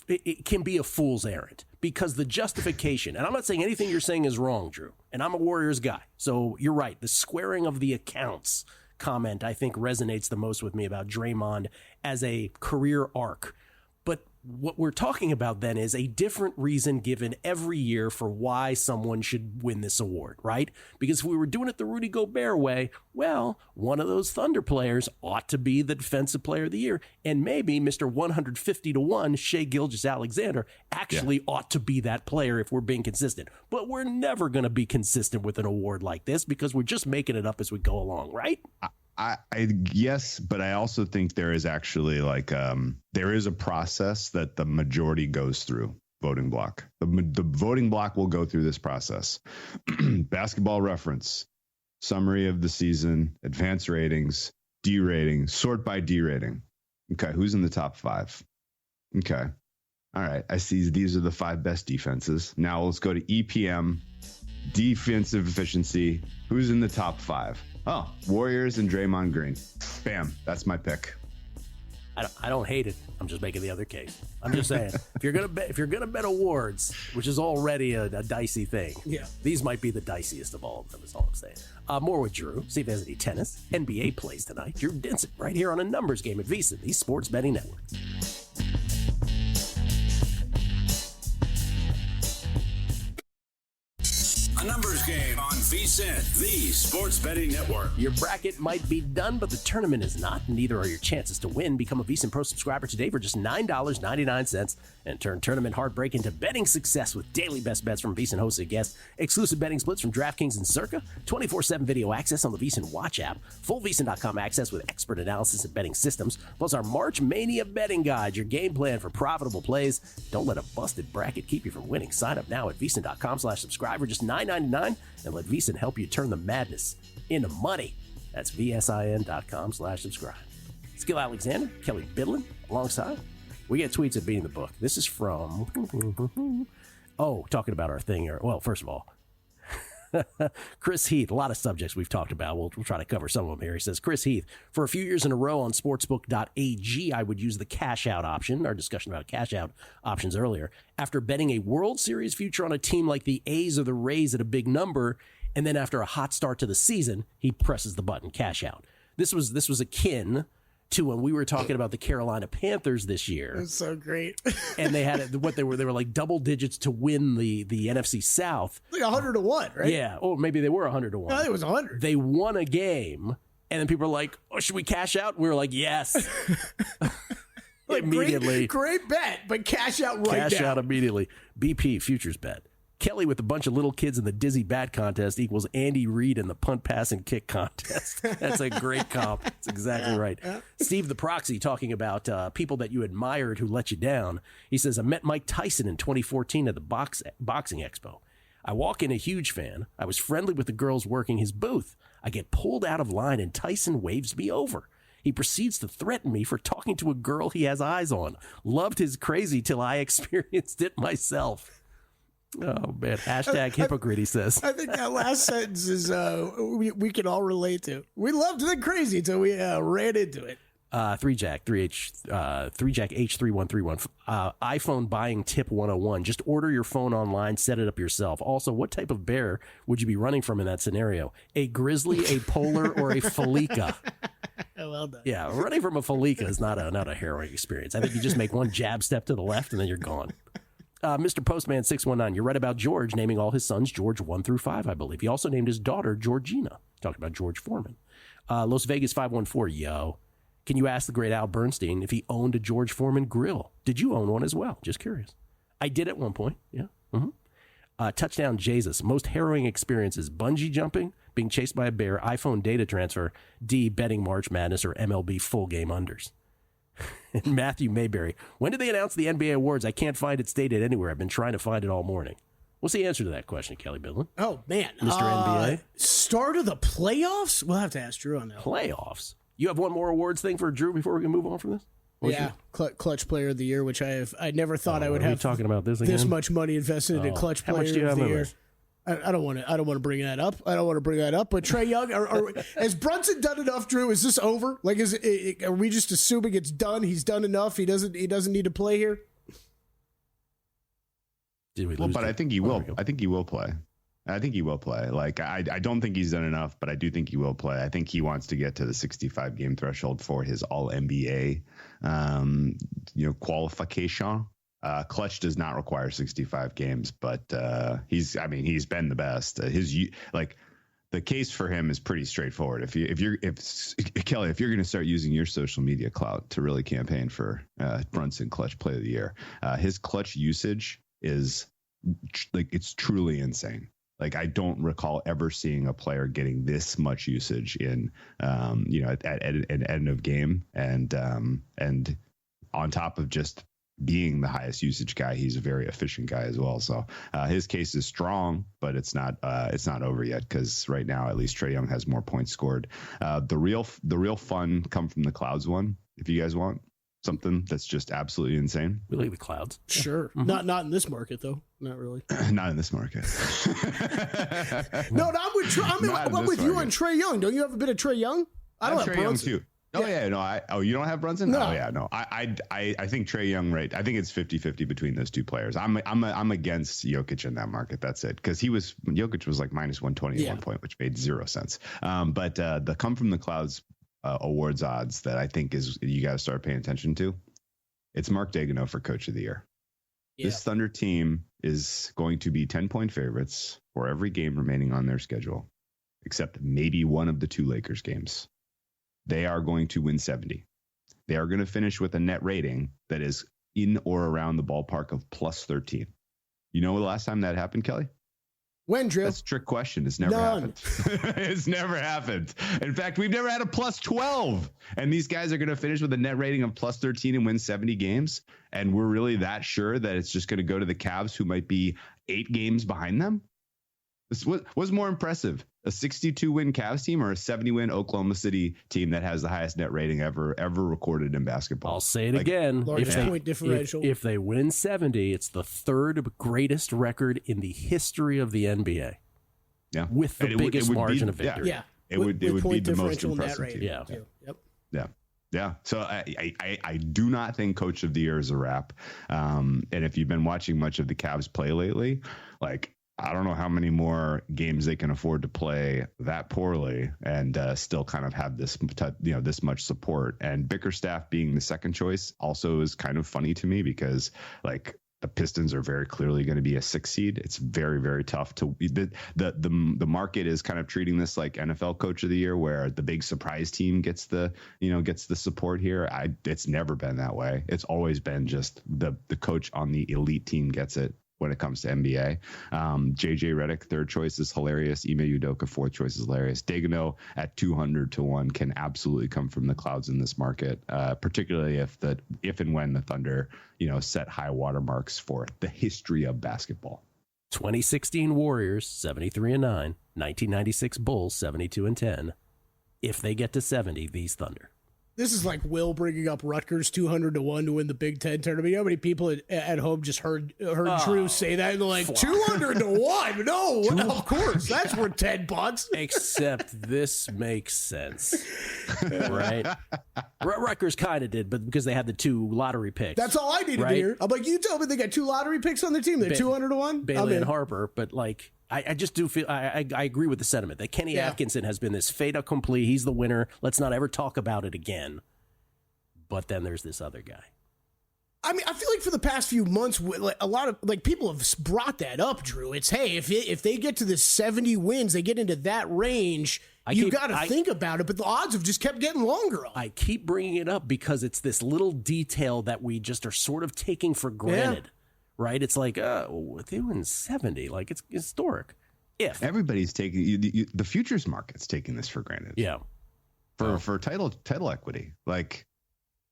it can be a fool's errand because the justification, and I'm not saying anything you're saying is wrong, Drew, and I'm a Warriors guy. So you're right. The squaring of the accounts comment, I think, resonates the most with me about Draymond as a career arc. But what we're talking about then is a different reason given every year for why someone should win this award, right? Because if we were doing it the Rudy Gobert way, well, one of those Thunder players ought to be the Defensive Player of the Year. And maybe Mr. 150-1, Shai Gilgeous-Alexander, actually ought to be that player if we're being consistent. But we're never going to be consistent with an award like this because we're just making it up as we go along, right? I yes, but I also think there is actually there is a process that the majority goes through. Voting block. The voting block will go through this process. Basketball Reference, summary of the season, advanced ratings, D rating, sort by D rating. Okay, who's in the top 5? Okay, all right. I see these are the 5 best defenses. Now let's go to EPM, defensive efficiency. Who's in the top 5? Oh, Warriors and Draymond Green. Bam. That's my pick. I don't hate it. I'm just making the other case. I'm just saying, if you're gonna bet awards, which is already a dicey thing, these might be the diciest of all of them. Is all I'm saying. More with Drew. See if there's any tennis. NBA plays tonight. Drew Dinsick right here on A Numbers Game at VSiN, the Sports Betting Network. A Numbers Game on VSiN, the Sports Betting Network. Your bracket might be done, but the tournament is not. Neither are your chances to win. Become a VSiN Pro subscriber today for just $9.99 and turn tournament heartbreak into betting success with daily best bets from VSiN hosted guests, exclusive betting splits from DraftKings and Circa, 24/7 video access on the VSiN Watch app, full VSiN.com access with expert analysis and betting systems, plus our March Mania betting guide, your game plan for profitable plays. Don't let a busted bracket keep you from winning. Sign up now at VSiN.com/subscribe for just $9.99 and let VSiN help you turn the madness into money. That's VSIN.com/subscribe. It's Gil Alexander, Kelly Bidlin, alongside. We get tweets at Beating the Book. This is from, talking about our thing here. Well, first of all, Chris Heath, a lot of subjects we've talked about. We'll try to cover some of them here. He says, Chris Heath, for a few years in a row on sportsbook.ag, I would use the cash out option, our discussion about cash out options earlier, after betting a World Series future on a team like the A's or the Rays at a big number, and then after a hot start to the season, he presses the button, cash out. This was akin to when we were talking about the Carolina Panthers this year. That's so great. And they had they were like double digits to win the NFC South. Like 100-1, right? Yeah. Or maybe they were 100-1. No, it was 100. They won a game, and then people were like, "Oh, should we cash out?" We were like, "Yes." Immediately. Great bet, but cash out right now. Cash out immediately. BP futures bet. Kelly with a bunch of little kids in the Dizzy Bat contest equals Andy Reid in the punt, pass, and kick contest. That's a great comp. That's exactly right. Steve the Proxy talking about people that you admired who let you down. He says, I met Mike Tyson in 2014 at the Boxing Expo. I walk in a huge fan. I was friendly with the girls working his booth. I get pulled out of line and Tyson waves me over. He proceeds to threaten me for talking to a girl he has eyes on. Loved his crazy till I experienced it myself. Oh, man. Hashtag hypocrite, he says. I think that last sentence is we can all relate to. We loved the crazy till we ran into it. 3Jack H3131. iPhone buying tip 101. Just order your phone online, set it up yourself. Also, what type of bear would you be running from in that scenario? A grizzly, a polar, or a Felica? Well done. Yeah, running from a Felica is not a harrowing experience. I think you just make one jab step to the left and then you're gone. Mr. Postman 619, you're right about George naming all his sons George 1 through 5, I believe. He also named his daughter Georgina. Talking about George Foreman. Las Vegas 514, yo. Can you ask the great Al Bernstein if he owned a George Foreman grill? Did you own one as well? Just curious. I did at one point, yeah. Mm-hmm. Touchdown Jesus, most harrowing experiences, bungee jumping, being chased by a bear, iPhone data transfer, D, betting March Madness, or MLB full game unders. Matthew Mayberry, when did they announce the NBA awards? I can't find it stated anywhere. I've been trying to find it all morning. What's the answer to that question, Kelly Bidlin? Oh, man. Mr. NBA? Start of the playoffs? We'll have to ask Drew on that. Playoffs? You have one more awards thing for Drew before we can move on from this? Clutch Player of the Year, which I never thought I would have talking about this much money invested in Clutch Player of the Year. I don't want to bring that up. But Trae Young, has Brunson done enough, Drew? Is this over? Like, are we just assuming it's done? He's done enough. He doesn't need to play here. Did we lose? But I think he will. I think he will play. I think he will play. Like, I don't think he's done enough, but I do think he will play. I think he wants to get to the 65 game threshold for his all NBA, qualification. Clutch does not require 65 games, but he's been the best. The case for him is pretty straightforward. If Kelly, if you're going to start using your social media clout to really campaign for Brunson Clutch Play of the Year, his clutch usage is it's truly insane. Like, I don't recall ever seeing a player getting this much usage in, at end of game, and on top of just being the highest usage guy, he's a very efficient guy as well. So his case is strong, but it's not over yet, because right now at least Trae Young has more points scored. The real fun come from the Clouds one. If you guys want something that's just absolutely insane, we like the Clouds. Sure, mm-hmm. Not in this market though. Not really. Not in this market. No, I'm with you on Trae Young. Don't you have a bit of Trae Young? I don't have Trae Young too. Oh yeah, no. You don't have Brunson? No. Oh yeah, no. I think Trae Young, right? I think it's 50-50 between those two players. I'm against Jokic in that market. That's it, because Jokic was like minus 120 at one point, which made zero sense. But the come from the Clouds awards odds that I think is you got to start paying attention to. It's Mark Daigneault for Coach of the Year. Yeah. This Thunder team is going to be 10-point favorites for every game remaining on their schedule, except maybe one of the two Lakers games. They are going to win 70. They are going to finish with a net rating that is in or around the ballpark of plus 13. You know the last time that happened, Kelly? When, Drew? That's a trick question. It's never happened. It's never happened. In fact, we've never had a plus 12. And these guys are going to finish with a net rating of plus 13 and win 70 games. And we're really that sure that it's just going to go to the Cavs, who might be 8 games behind them? What's more impressive, a 62-win Cavs team or a 70-win Oklahoma City team that has the highest net rating ever recorded in basketball? I'll say it again. Largest point differential. If they win 70, it's the third greatest record in the history of the NBA. Yeah, with the biggest margin of victory. Yeah, it would be the most impressive team. Yeah. Yep. Yeah. Yeah. So I do not think Coach of the Year is a wrap. And if you've been watching much of the Cavs play lately, like, I don't know how many more games they can afford to play that poorly and still kind of have this much support. And Bickerstaff being the second choice also is kind of funny to me, because like the Pistons are very clearly going to be a 6 seed. It's very, very tough to the market is kind of treating this like NFL Coach of the Year, where the big surprise team gets the support here. It's never been that way. It's always been just the coach on the elite team gets it. When it comes to NBA, JJ Redick, third choice, is hilarious. Ime Udoka, fourth choice, is hilarious. Daigneault at 200-1 can absolutely come from the Clouds in this market, particularly if and when the Thunder, set high watermarks for the history of basketball. 2016 Warriors 73-9, 1996 Bulls 72-10. If they get to 70, these Thunder. This is like Will bringing up Rutgers 200-1 to win the Big Ten tournament. You know how many people at home just heard Drew say that and they're like, 200-1? No, of course. That's worth $10. Except this makes sense, right? Rutgers kind of did, but because they had the 2 lottery picks. That's all I needed to hear. I'm like, you tell me they got 2 lottery picks on their team. They're 200-1? Bailey and Harper, but like... I just do feel I agree with the sentiment that Kenny Atkinson has been this fait accompli. He's the winner. Let's not ever talk about it again. But then there's this other guy. I mean, I feel like for the past few months, a lot of people have brought that up, Drew. It's, hey, if they get to the 70 wins, they get into that range, you got to think about it. But the odds have just kept getting longer. I keep bringing it up because it's this little detail that we just are sort of taking for granted. Yeah. Right? It's like, they win 70. Like, it's historic. If everybody's taking the futures market's taking this for granted. Yeah. For title equity. Like,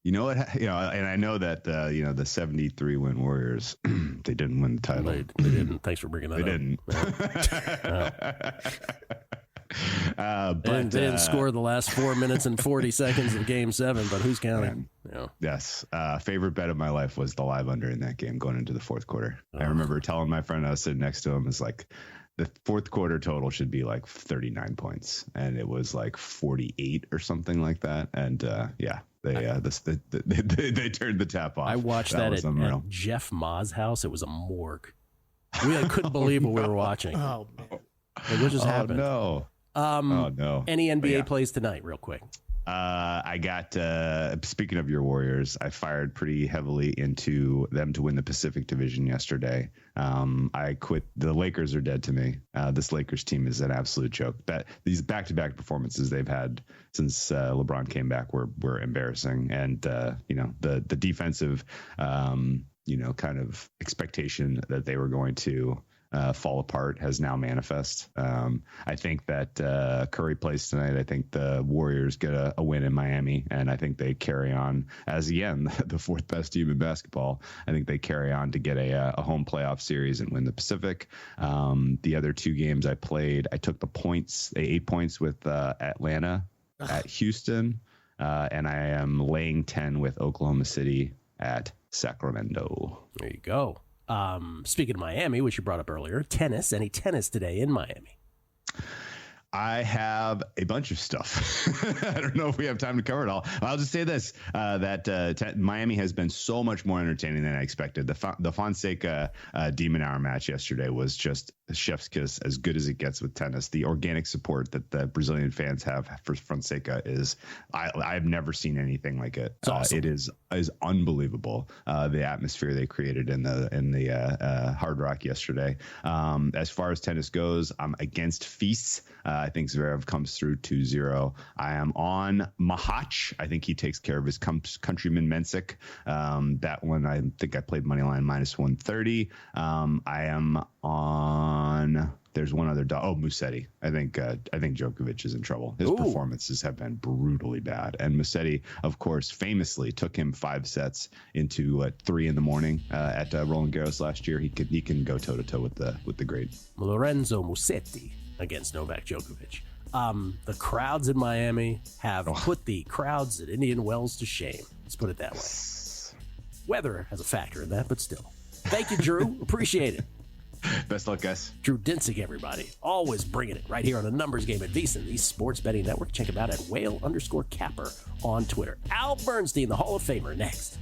and I know that, the 73-win Warriors, they didn't win the title. They didn't. Thanks for bringing that up. They didn't. But they didn't score the last 4 minutes and 40 seconds of Game 7, but who's counting? Yes. Favorite bet of my life was the live under in that game going into the fourth quarter. I remember telling my friend I was sitting next to him, is like, the fourth quarter total should be like 39 points, and it was like 48 or something like that. And they turned the tap off. I watched that at Jeff Ma's house. It was a morgue. We couldn't believe what we were watching. Oh, man. Like, what just happened? No. No. Any NBA plays tonight, real quick? I got, speaking of your Warriors, I fired pretty heavily into them to win the Pacific Division yesterday. I quit. The Lakers are dead to me. This Lakers team is an absolute joke. These back-to-back performances they've had since LeBron came back were embarrassing. And, the defensive, kind of expectation that they were going to fall apart has now manifest. I think that Curry plays tonight. I think the Warriors get a win in Miami, and I think they carry on as, again, the fourth best team in basketball. I think they carry on to get a home playoff series and win the Pacific. The other two games I played, I took the 8 points with Atlanta at Houston, and I am laying 10 with Oklahoma City at Sacramento. There you go. Speaking of Miami, which you brought up earlier, tennis. Any tennis today in Miami? I have a bunch of stuff. I don't know if we have time to cover it all. I'll just say this, that Miami has been so much more entertaining than I expected. The Fonseca Demon Hour match yesterday was just a chef's kiss, as good as it gets with tennis. The organic support that the Brazilian fans have for Fonseca is, I've never seen anything like it. Awesome. It is unbelievable. The atmosphere they created in the Hard Rock yesterday. As far as tennis goes, I'm against Fils. I think Zverev comes through 2-0. I am on Mahach. I think he takes care of his countryman Mensik. That one, I think I played moneyline -130. I am on. There's one other. Musetti. I think Djokovic is in trouble. His performances have been brutally bad, and Musetti, of course, famously took him 5 sets into 3 a.m. At Roland Garros last year. He can go toe to toe with the great Lorenzo Musetti against Novak Djokovic. The crowds in Miami have put the crowds at Indian Wells to shame. Let's put it that way. Weather has a factor in that, but still. Thank you, Drew. Appreciate it. Best luck, guys. Drew Dinsick, everybody. Always bringing it right here on the Numbers Game at VSiN, the Sports Betting Network. Check him out at whale_capper on Twitter. Al Bernstein, the Hall of Famer, next.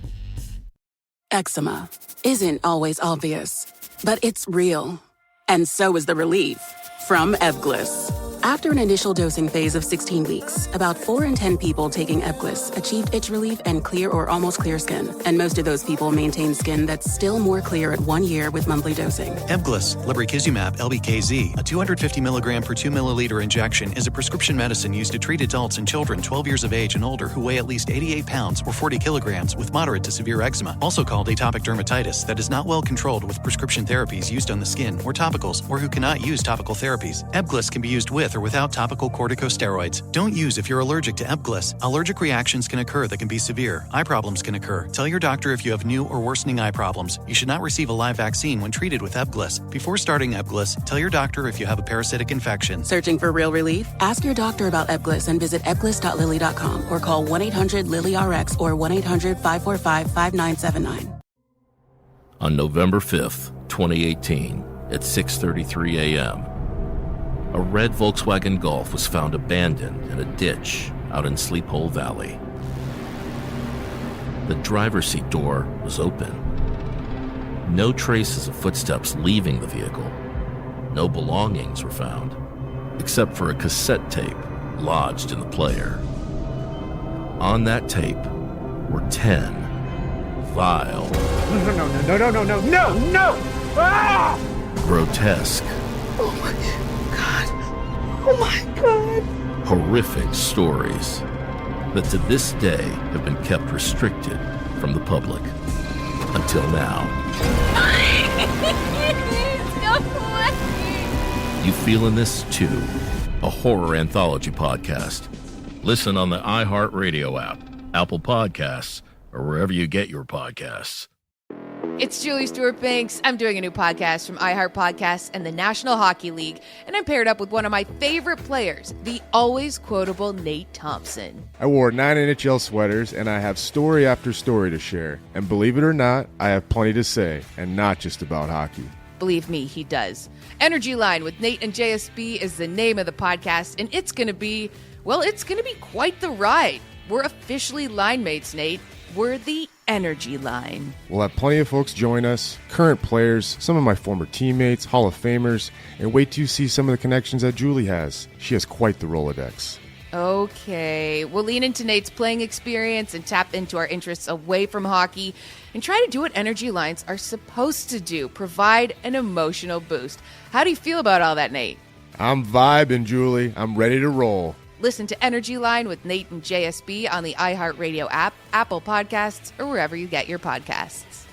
Eczema isn't always obvious, but it's real. And so is the relief from Ebglyss. After an initial dosing phase of 16 weeks, about 4 in 10 people taking Ebglyss achieved itch relief and clear or almost clear skin. And most of those people maintain skin that's still more clear at 1 year with monthly dosing. Ebglyss, lebrikizumab LBKZ, a 250 milligram per 2 milliliter injection, is a prescription medicine used to treat adults and children 12 years of age and older who weigh at least 88 pounds or 40 kilograms with moderate to severe eczema, also called atopic dermatitis, that is not well controlled with prescription therapies used on the skin or topicals, or who cannot use topical therapies. Ebglyss can be used with or without topical corticosteroids. Don't use if you're allergic to Ebglyss. Allergic reactions can occur that can be severe. Eye problems can occur. Tell your doctor if you have new or worsening eye problems. You should not receive a live vaccine when treated with Ebglyss. Before starting Ebglyss, tell your doctor if you have a parasitic infection. Searching for real relief? Ask your doctor about Ebglyss and visit ebglyss.lilly.com or call 1-800-LILY-RX or 1-800-545-5979. On November 5th, 2018, at 6:33 a.m., a red Volkswagen Golf was found abandoned in a ditch out in Sleep Hole Valley. The driver's seat door was open. No traces of footsteps leaving the vehicle. No belongings were found, except for a cassette tape lodged in the player. On that tape were 10 vile, No! Ah! grotesque, Oh my God. horrific stories that to this day have been kept restricted from the public. Until now. You feeling this too? A horror anthology podcast. Listen on the iHeartRadio app, Apple Podcasts, or wherever you get your podcasts. It's Julie Stewart-Banks. I'm doing a new podcast from iHeart Podcasts and the National Hockey League, and I'm paired up with one of my favorite players, the always quotable Nate Thompson. I wore 9 NHL sweaters, and I have story after story to share. And believe it or not, I have plenty to say, and not just about hockey. Believe me, he does. Energy Line with Nate and JSB is the name of the podcast, and it's going to be quite the ride. We're officially line mates, Nate. We're the Energy Line. We'll have plenty of folks join us, current players, some of my former teammates, Hall of Famers, and wait till you see some of the connections that Julie has. She has quite the Rolodex. Okay, we'll lean into Nate's playing experience and tap into our interests away from hockey and try to do what energy lines are supposed to do, provide an emotional boost. How do you feel about all that, Nate? I'm vibing, Julie. I'm ready to roll. Listen to Energy Line with Nate and JSB on the iHeartRadio app, Apple Podcasts, or wherever you get your podcasts.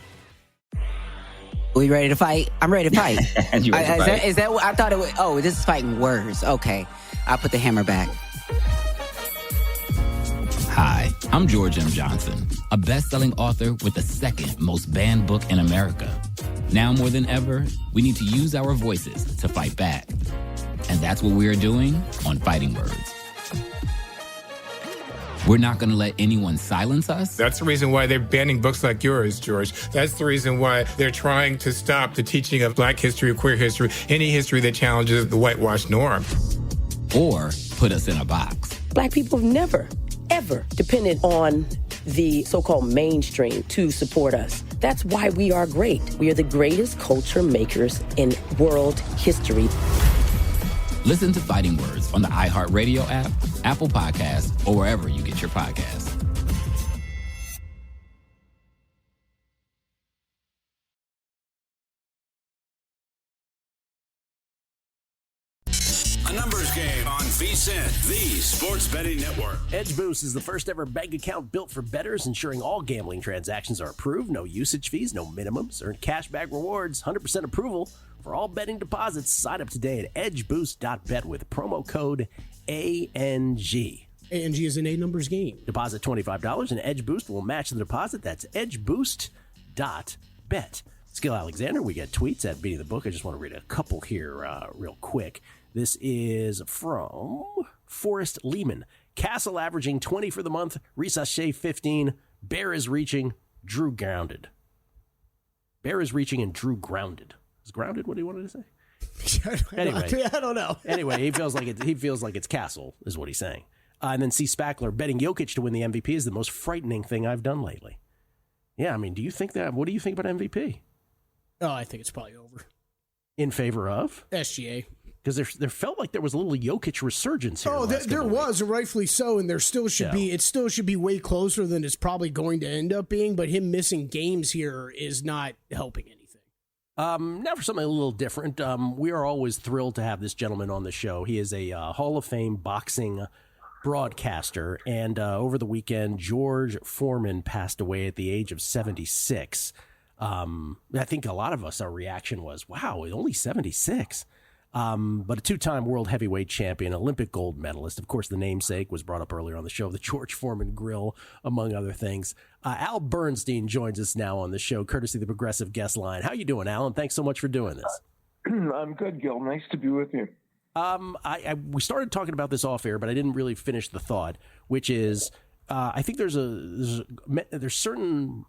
We ready to fight? I'm ready to fight. Is that what I thought it was? Oh, this is fighting words. Okay. I'll put the hammer back. Hi, I'm George M. Johnson, a best-selling author with the second most banned book in America. Now more than ever, we need to use our voices to fight back. And that's what we are doing on Fighting Words. We're not going to let anyone silence us. That's the reason why they're banning books like yours, George. That's the reason why they're trying to stop the teaching of Black history, queer history, any history that challenges the whitewashed norm. Or put us in a box. Black people have never, ever depended on the so-called mainstream to support us. That's why we are great. We are the greatest culture makers in world history. Listen to Fighting Words on the iHeartRadio app, Apple Podcasts, or wherever you get your podcasts. A numbers game on VSiN, the sports betting network. Edge Boost is the first ever bank account built for bettors, ensuring all gambling transactions are approved, no usage fees, no minimums, earn cashback rewards, 100% approval for all betting deposits. Sign up today at edgeboost.bet with promo code ANG. ANG is an A numbers game. Deposit $25 and Edge Boost will match the deposit. That's edgeboost.bet. Skill Alexander, we get tweets at Beating the Book. I just want to read a couple here real quick. This is from Forrest Lehman. Castle averaging 20 for the month. Risache 15. Bear is reaching. Drew grounded. Bear is reaching and Drew grounded. Is grounded what he wanted to say? Anyway, I don't know. Anyway, he feels like it's Castle is what he's saying. And then C. Spackler, betting Jokic to win the MVP is the most frightening thing I've done lately. Yeah, I mean, do you think that? What do you think about MVP? Oh, I think it's probably over. In favor of? SGA. Because there felt like there was a little Jokic resurgence here. Oh, there was, and rightfully so, and there still should be. It still should be way closer than it's probably going to end up being. But him missing games here is not helping anything. Now for something a little different. We are always thrilled to have this gentleman on the show. He is a Hall of Fame boxing broadcaster, and over the weekend, George Foreman passed away at the age of 76. I think a lot of us, our reaction was, wow, only 76. But a two-time world heavyweight champion, Olympic gold medalist. Of course, the namesake was brought up earlier on the show, the George Foreman Grill, among other things. Al Bernstein joins us now on the show, courtesy of the Progressive Guest Line. How you doing, Alan? Thanks so much for doing this. I'm good, Gil. Nice to be with you. We started talking about this off air, but I didn't really finish the thought, which is I think there's certain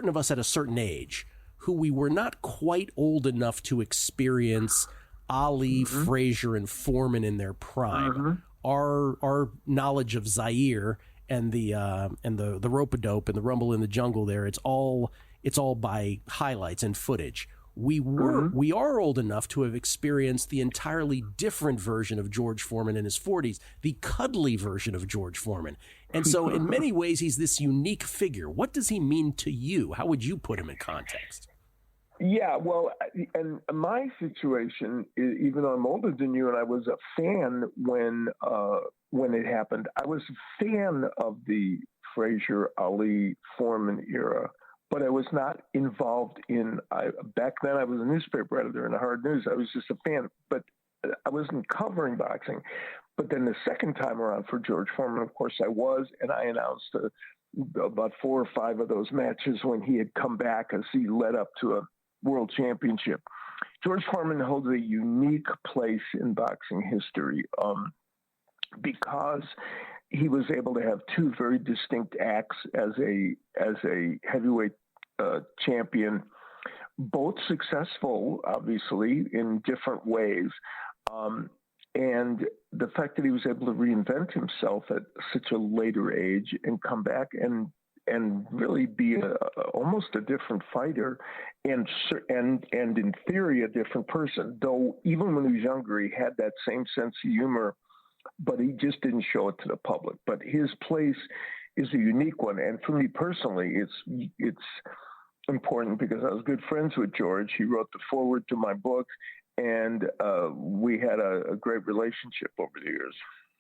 of us at a certain age who we were not quite old enough to experience Ali, Frazier, and Foreman in their prime. Our knowledge of Zaire and the rope-a-dope and the Rumble in the Jungle there, it's all by highlights and footage. We are old enough to have experienced the entirely different version of George Foreman in his 40s, the cuddly version of George Foreman. And so in many ways, he's this unique figure. What does he mean to you? How would you put him in context? Yeah, well, and my situation, even though I'm older than you, and I was a fan when it happened, I was a fan of the Frazier, Ali, Foreman era, but I was not involved in. Back then, I was a newspaper editor in the Hard News. I was just a fan, but I wasn't covering boxing. But then the second time around for George Foreman, of course, I was, and I announced about 4 or 5 of those matches when he had come back as he led up to a world championship. George Foreman holds a unique place in boxing history because he was able to have 2 very distinct acts as a heavyweight champion, both successful, obviously, in different ways. And the fact that he was able to reinvent himself at such a later age and come back and really be almost a different fighter, and in theory a different person. Though even when he was younger, he had that same sense of humor, but he just didn't show it to the public. But his place is a unique one, and for me personally, it's important because I was good friends with George. He wrote the foreword to my book, and we had a great relationship over the years.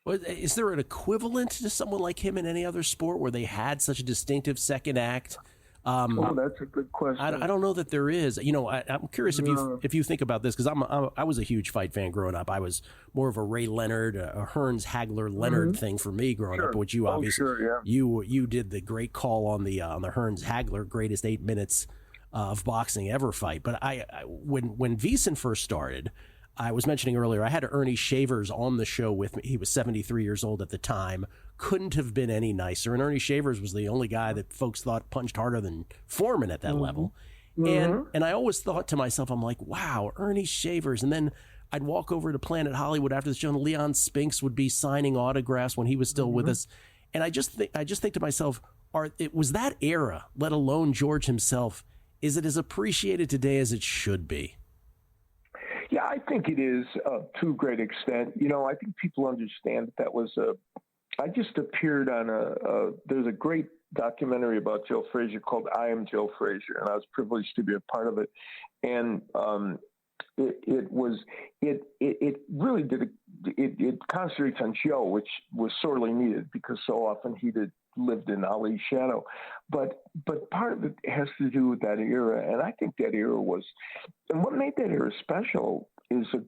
Well, is there an equivalent to someone like him in any other sport where they had such a distinctive second act? That's a good question. I don't know that there is. You know, I'm curious if you think about this, because I was a huge fight fan growing up. I was more of a Ray Leonard, a Hearns Hagler Leonard thing for me growing up, which you obviously you did the great call on the Hearns Hagler greatest 8 minutes of boxing ever fight. But when VSiN first started, I was mentioning earlier, I had Ernie Shavers on the show with me. He was 73 years old at the time. Couldn't have been any nicer. And Ernie Shavers was the only guy that folks thought punched harder than Foreman at that level. And I always thought to myself, I'm like, wow, Ernie Shavers. And then I'd walk over to Planet Hollywood after the show, and Leon Spinks would be signing autographs when he was still with us. And I just think to myself, it was that era, let alone George himself, is it as appreciated today as it should be? Yeah, I think it is to a great extent. You know, I think people understand that was I just appeared on there's a great documentary about Joe Frazier called I Am Joe Frazier, and I was privileged to be a part of it. And it really concentrates on Joe, which was sorely needed because so often he lived in Ali's shadow. But part of it has to do with that era, and I think that era was, and what made that era special is a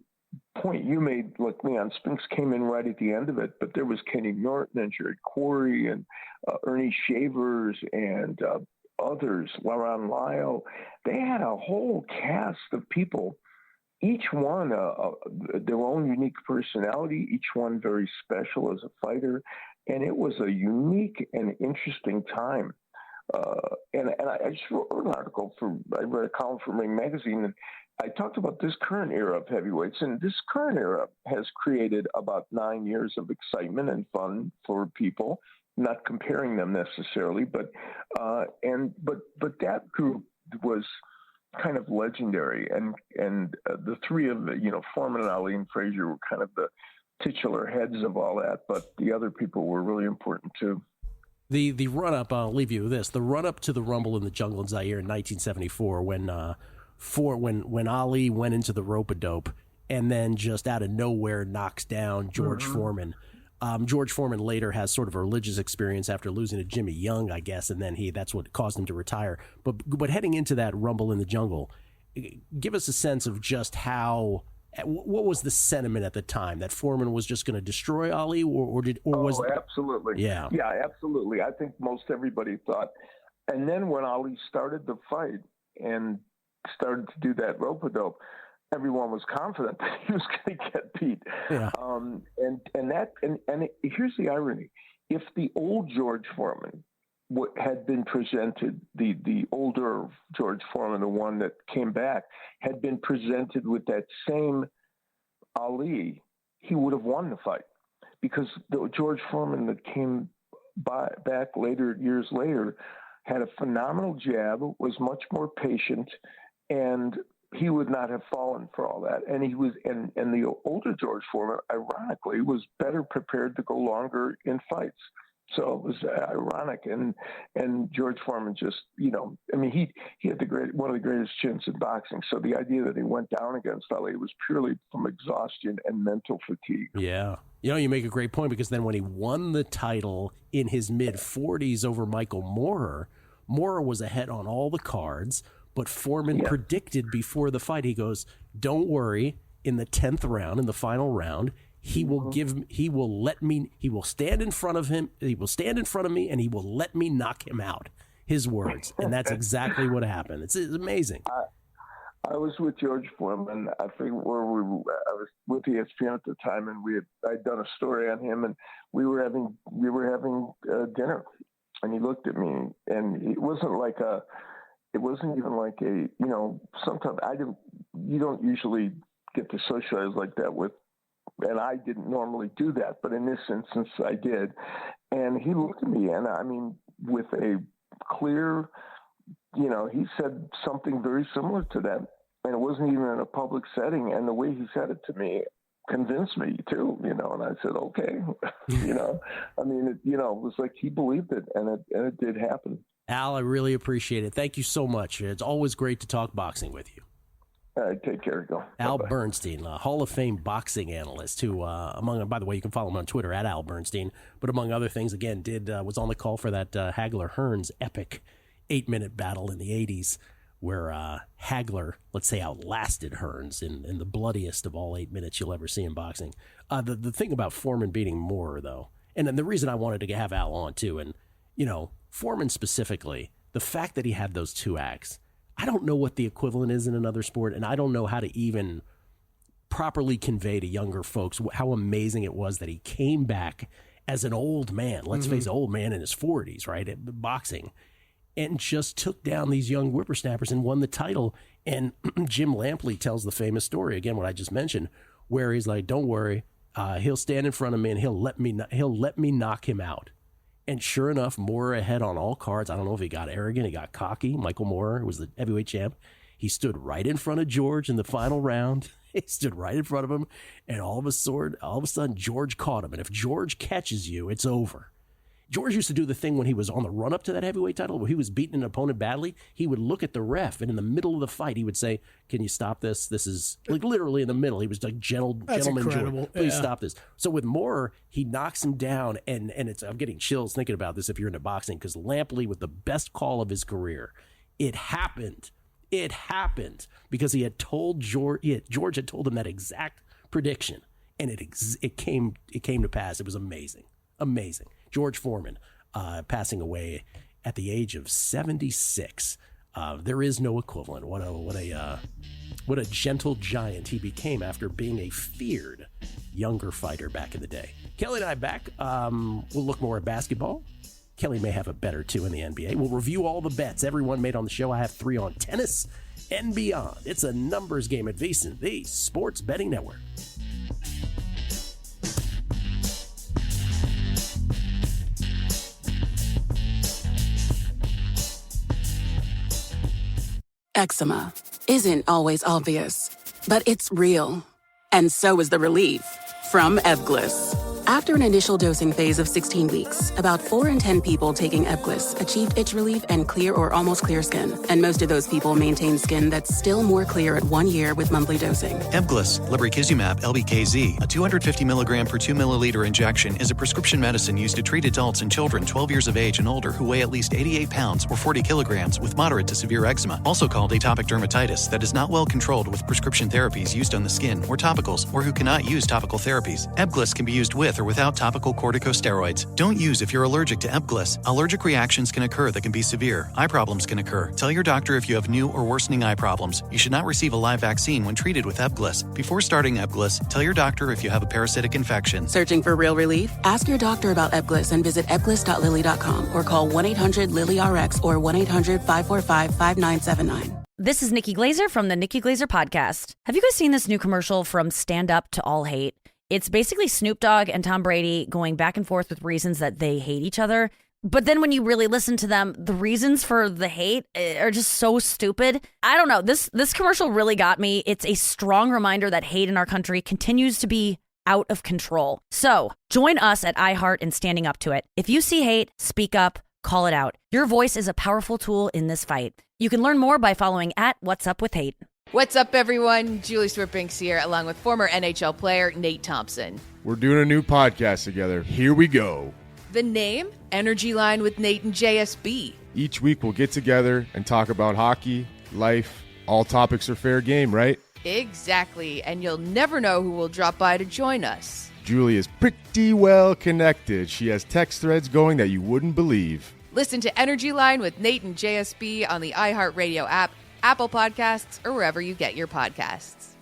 point you made. Like Leon Spinks came in right at the end of it, but there was Kenny Norton and Jared Corey and Ernie Shavers and others, Laurent Lyle. They had a whole cast of people, each one their own unique personality, each one very special as a fighter. And it was a unique and interesting time. And I just wrote an article I read a column for Ring Magazine, and I talked about this current era of heavyweights. And this current era has created about 9 years of excitement and fun for people, not comparing them necessarily, but that group was kind of legendary. And the three of Foreman and Ali and Frazier were kind of the titular heads of all that, but the other people were really important too. The run up, I'll leave you with this: the run up to the Rumble in the Jungle in Zaire in 1974, when Ali went into the rope-a-dope and then just out of nowhere knocks down George Foreman. George Foreman later has sort of a religious experience after losing to Jimmy Young, I guess, and then that's what caused him to retire. But heading into that Rumble in the Jungle, give us a sense of just what was the sentiment at the time, that Foreman was just going to destroy Ali, was it? Absolutely. Yeah, absolutely. I think most everybody thought. And then when Ali started the fight and started to do that rope-a-dope, everyone was confident that he was going to get beat. Yeah. And here's the irony: if the old George Foreman had been presented, the older George Foreman, the one that came back, had been presented with that same Ali, he would have won the fight, because the George Foreman that came back years later, had a phenomenal jab, was much more patient, and he would not have fallen for all that. And and the older George Foreman, ironically, was better prepared to go longer in fights. So it was ironic, and George Foreman just, he had one of the greatest chins in boxing. So the idea that he went down against Ali was purely from exhaustion and mental fatigue. Yeah. You make a great point, because then when he won the title in his mid-40s over Michael Moorer was ahead on all the cards, but Foreman predicted before the fight, he goes, "Don't worry, in the 10th round, in the final round, he will stand in front of me, and he will let me knock him out." His words. And that's exactly what happened. It's amazing. I was with George Foreman. I forget where I was with ESPN at the time, and I'd done a story on him, and we were having dinner, and he looked at me, and it wasn't even like a, sometimes you don't usually get to socialize like that with, and I didn't normally do that, but in this instance I did. And he looked at me, and with a clear, he said something very similar to that. And it wasn't even in a public setting. And the way he said it to me convinced me too, and I said, okay, it was like he believed it, and it did happen. Al, I really appreciate it. Thank you so much. It's always great to talk boxing with you. All right, take care. Go. Al Bye-bye. Bernstein, Hall of Fame boxing analyst, who, by the way, you can follow him on Twitter at Al Bernstein, but among other things, again, was on the call for that Hagler-Hearns epic 8-minute battle in the 80s, where Hagler, let's say, outlasted Hearns in the bloodiest of all 8 minutes you'll ever see in boxing. The thing about Foreman beating Moore, though, and then the reason I wanted to have Al on, too, and, Foreman specifically, the fact that he had those 2 acts, I don't know what the equivalent is in another sport, and I don't know how to even properly convey to younger folks how amazing it was that he came back as an old man, let's face it, old man in his 40s, right, at boxing, and just took down these young whippersnappers and won the title. And Jim Lampley tells the famous story, again, what I just mentioned, where he's like, don't worry, he'll stand in front of me and he'll let me knock him out. And sure enough, Moore ahead on all cards. I don't know if he got arrogant, he got cocky. Michael Moore, who was the heavyweight champ, he stood right in front of George in the final round. He stood right in front of him, and all of a sudden, George caught him. And if George catches you, it's over. George used to do the thing when he was on the run-up to that heavyweight title, where he was beating an opponent badly. He would look at the ref, and in the middle of the fight, he would say, can you stop this? This is, like, literally in the middle. He was like, gentleman George, please stop this. So with Moore, he knocks him down, and it's, I'm getting chills thinking about this if you're into boxing, because Lampley, with the best call of his career, it happened because he had told George had told him that exact prediction, and it came to pass. It was amazing. George Foreman, passing away at the age of 76. There is no equivalent. What a gentle giant he became after being a feared younger fighter back in the day. Kelly and I back. We'll look more at basketball. Kelly may have a bet or two in the NBA. We'll review all the bets everyone made on the show. I have 3 on tennis and beyond. It's a numbers game at VSiN, the Sports Betting Network. Eczema isn't always obvious, but it's real. And so is the relief from Ebglyss. After an initial dosing phase of 16 weeks, about 4 in 10 people taking Ebglyss achieved itch relief and clear or almost clear skin. And most of those people maintain skin that's still more clear at 1 year with monthly dosing. Ebglyss, lebrikizumab LBKZ, a 250 milligram per 2 milliliter injection, is a prescription medicine used to treat adults and children 12 years of age and older who weigh at least 88 pounds or 40 kilograms with moderate to severe eczema, also called atopic dermatitis, that is not well controlled with prescription therapies used on the skin or topicals, or who cannot use topical therapies. Ebglyss can be used with or without topical corticosteroids. Don't use if you're allergic to Ebglyss. Allergic reactions can occur that can be severe. Eye problems can occur. Tell your doctor if you have new or worsening eye problems. You should not receive a live vaccine when treated with Ebglyss. Before starting Ebglyss, tell your doctor if you have a parasitic infection. Searching for real relief? Ask your doctor about Ebglyss and visit ebglyss.lilly.com or call 1-800-LILY-RX or 1-800-545-5979. This is Nikki Glazer from the Nikki Glazer Podcast. Have you guys seen this new commercial from Stand Up to All Hate? It's basically Snoop Dogg and Tom Brady going back and forth with reasons that they hate each other. But then when you really listen to them, the reasons for the hate are just so stupid. I don't know. This commercial really got me. It's a strong reminder that hate in our country continues to be out of control. So join us at iHeart in standing up to it. If you see hate, speak up, call it out. Your voice is a powerful tool in this fight. You can learn more by following @What'sUpWithHate. What's up, everyone? Julie Stewart-Binks here, along with former NHL player Nate Thompson. We're doing a new podcast together. Here we go. The name? Energy Line with Nate and JSB. Each week we'll get together and talk about hockey, life. All topics are fair game, right? Exactly, and you'll never know who will drop by to join us. Julie is pretty well connected. She has text threads going that you wouldn't believe. Listen to Energy Line with Nate and JSB on the iHeartRadio app, Apple Podcasts, or wherever you get your podcasts.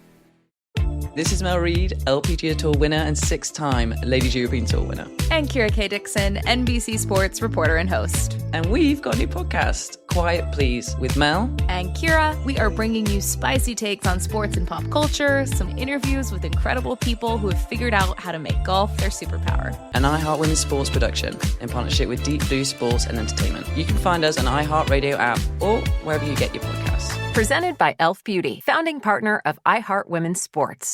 This is Mel Reid, LPGA Tour winner and 6-time Ladies European Tour winner. And Kira K. Dixon, NBC Sports reporter and host. And we've got a new podcast Quiet Please with Mel and Kira. We are bringing you spicy takes on sports and pop culture, some interviews with incredible people who have figured out how to make golf their superpower. An iHeart Women's Sports production in partnership with Deep Blue Sports and Entertainment. You can find us on iHeartRadio app or wherever you get your podcasts. Presented by Elf Beauty, founding partner of iHeart Women's Sports.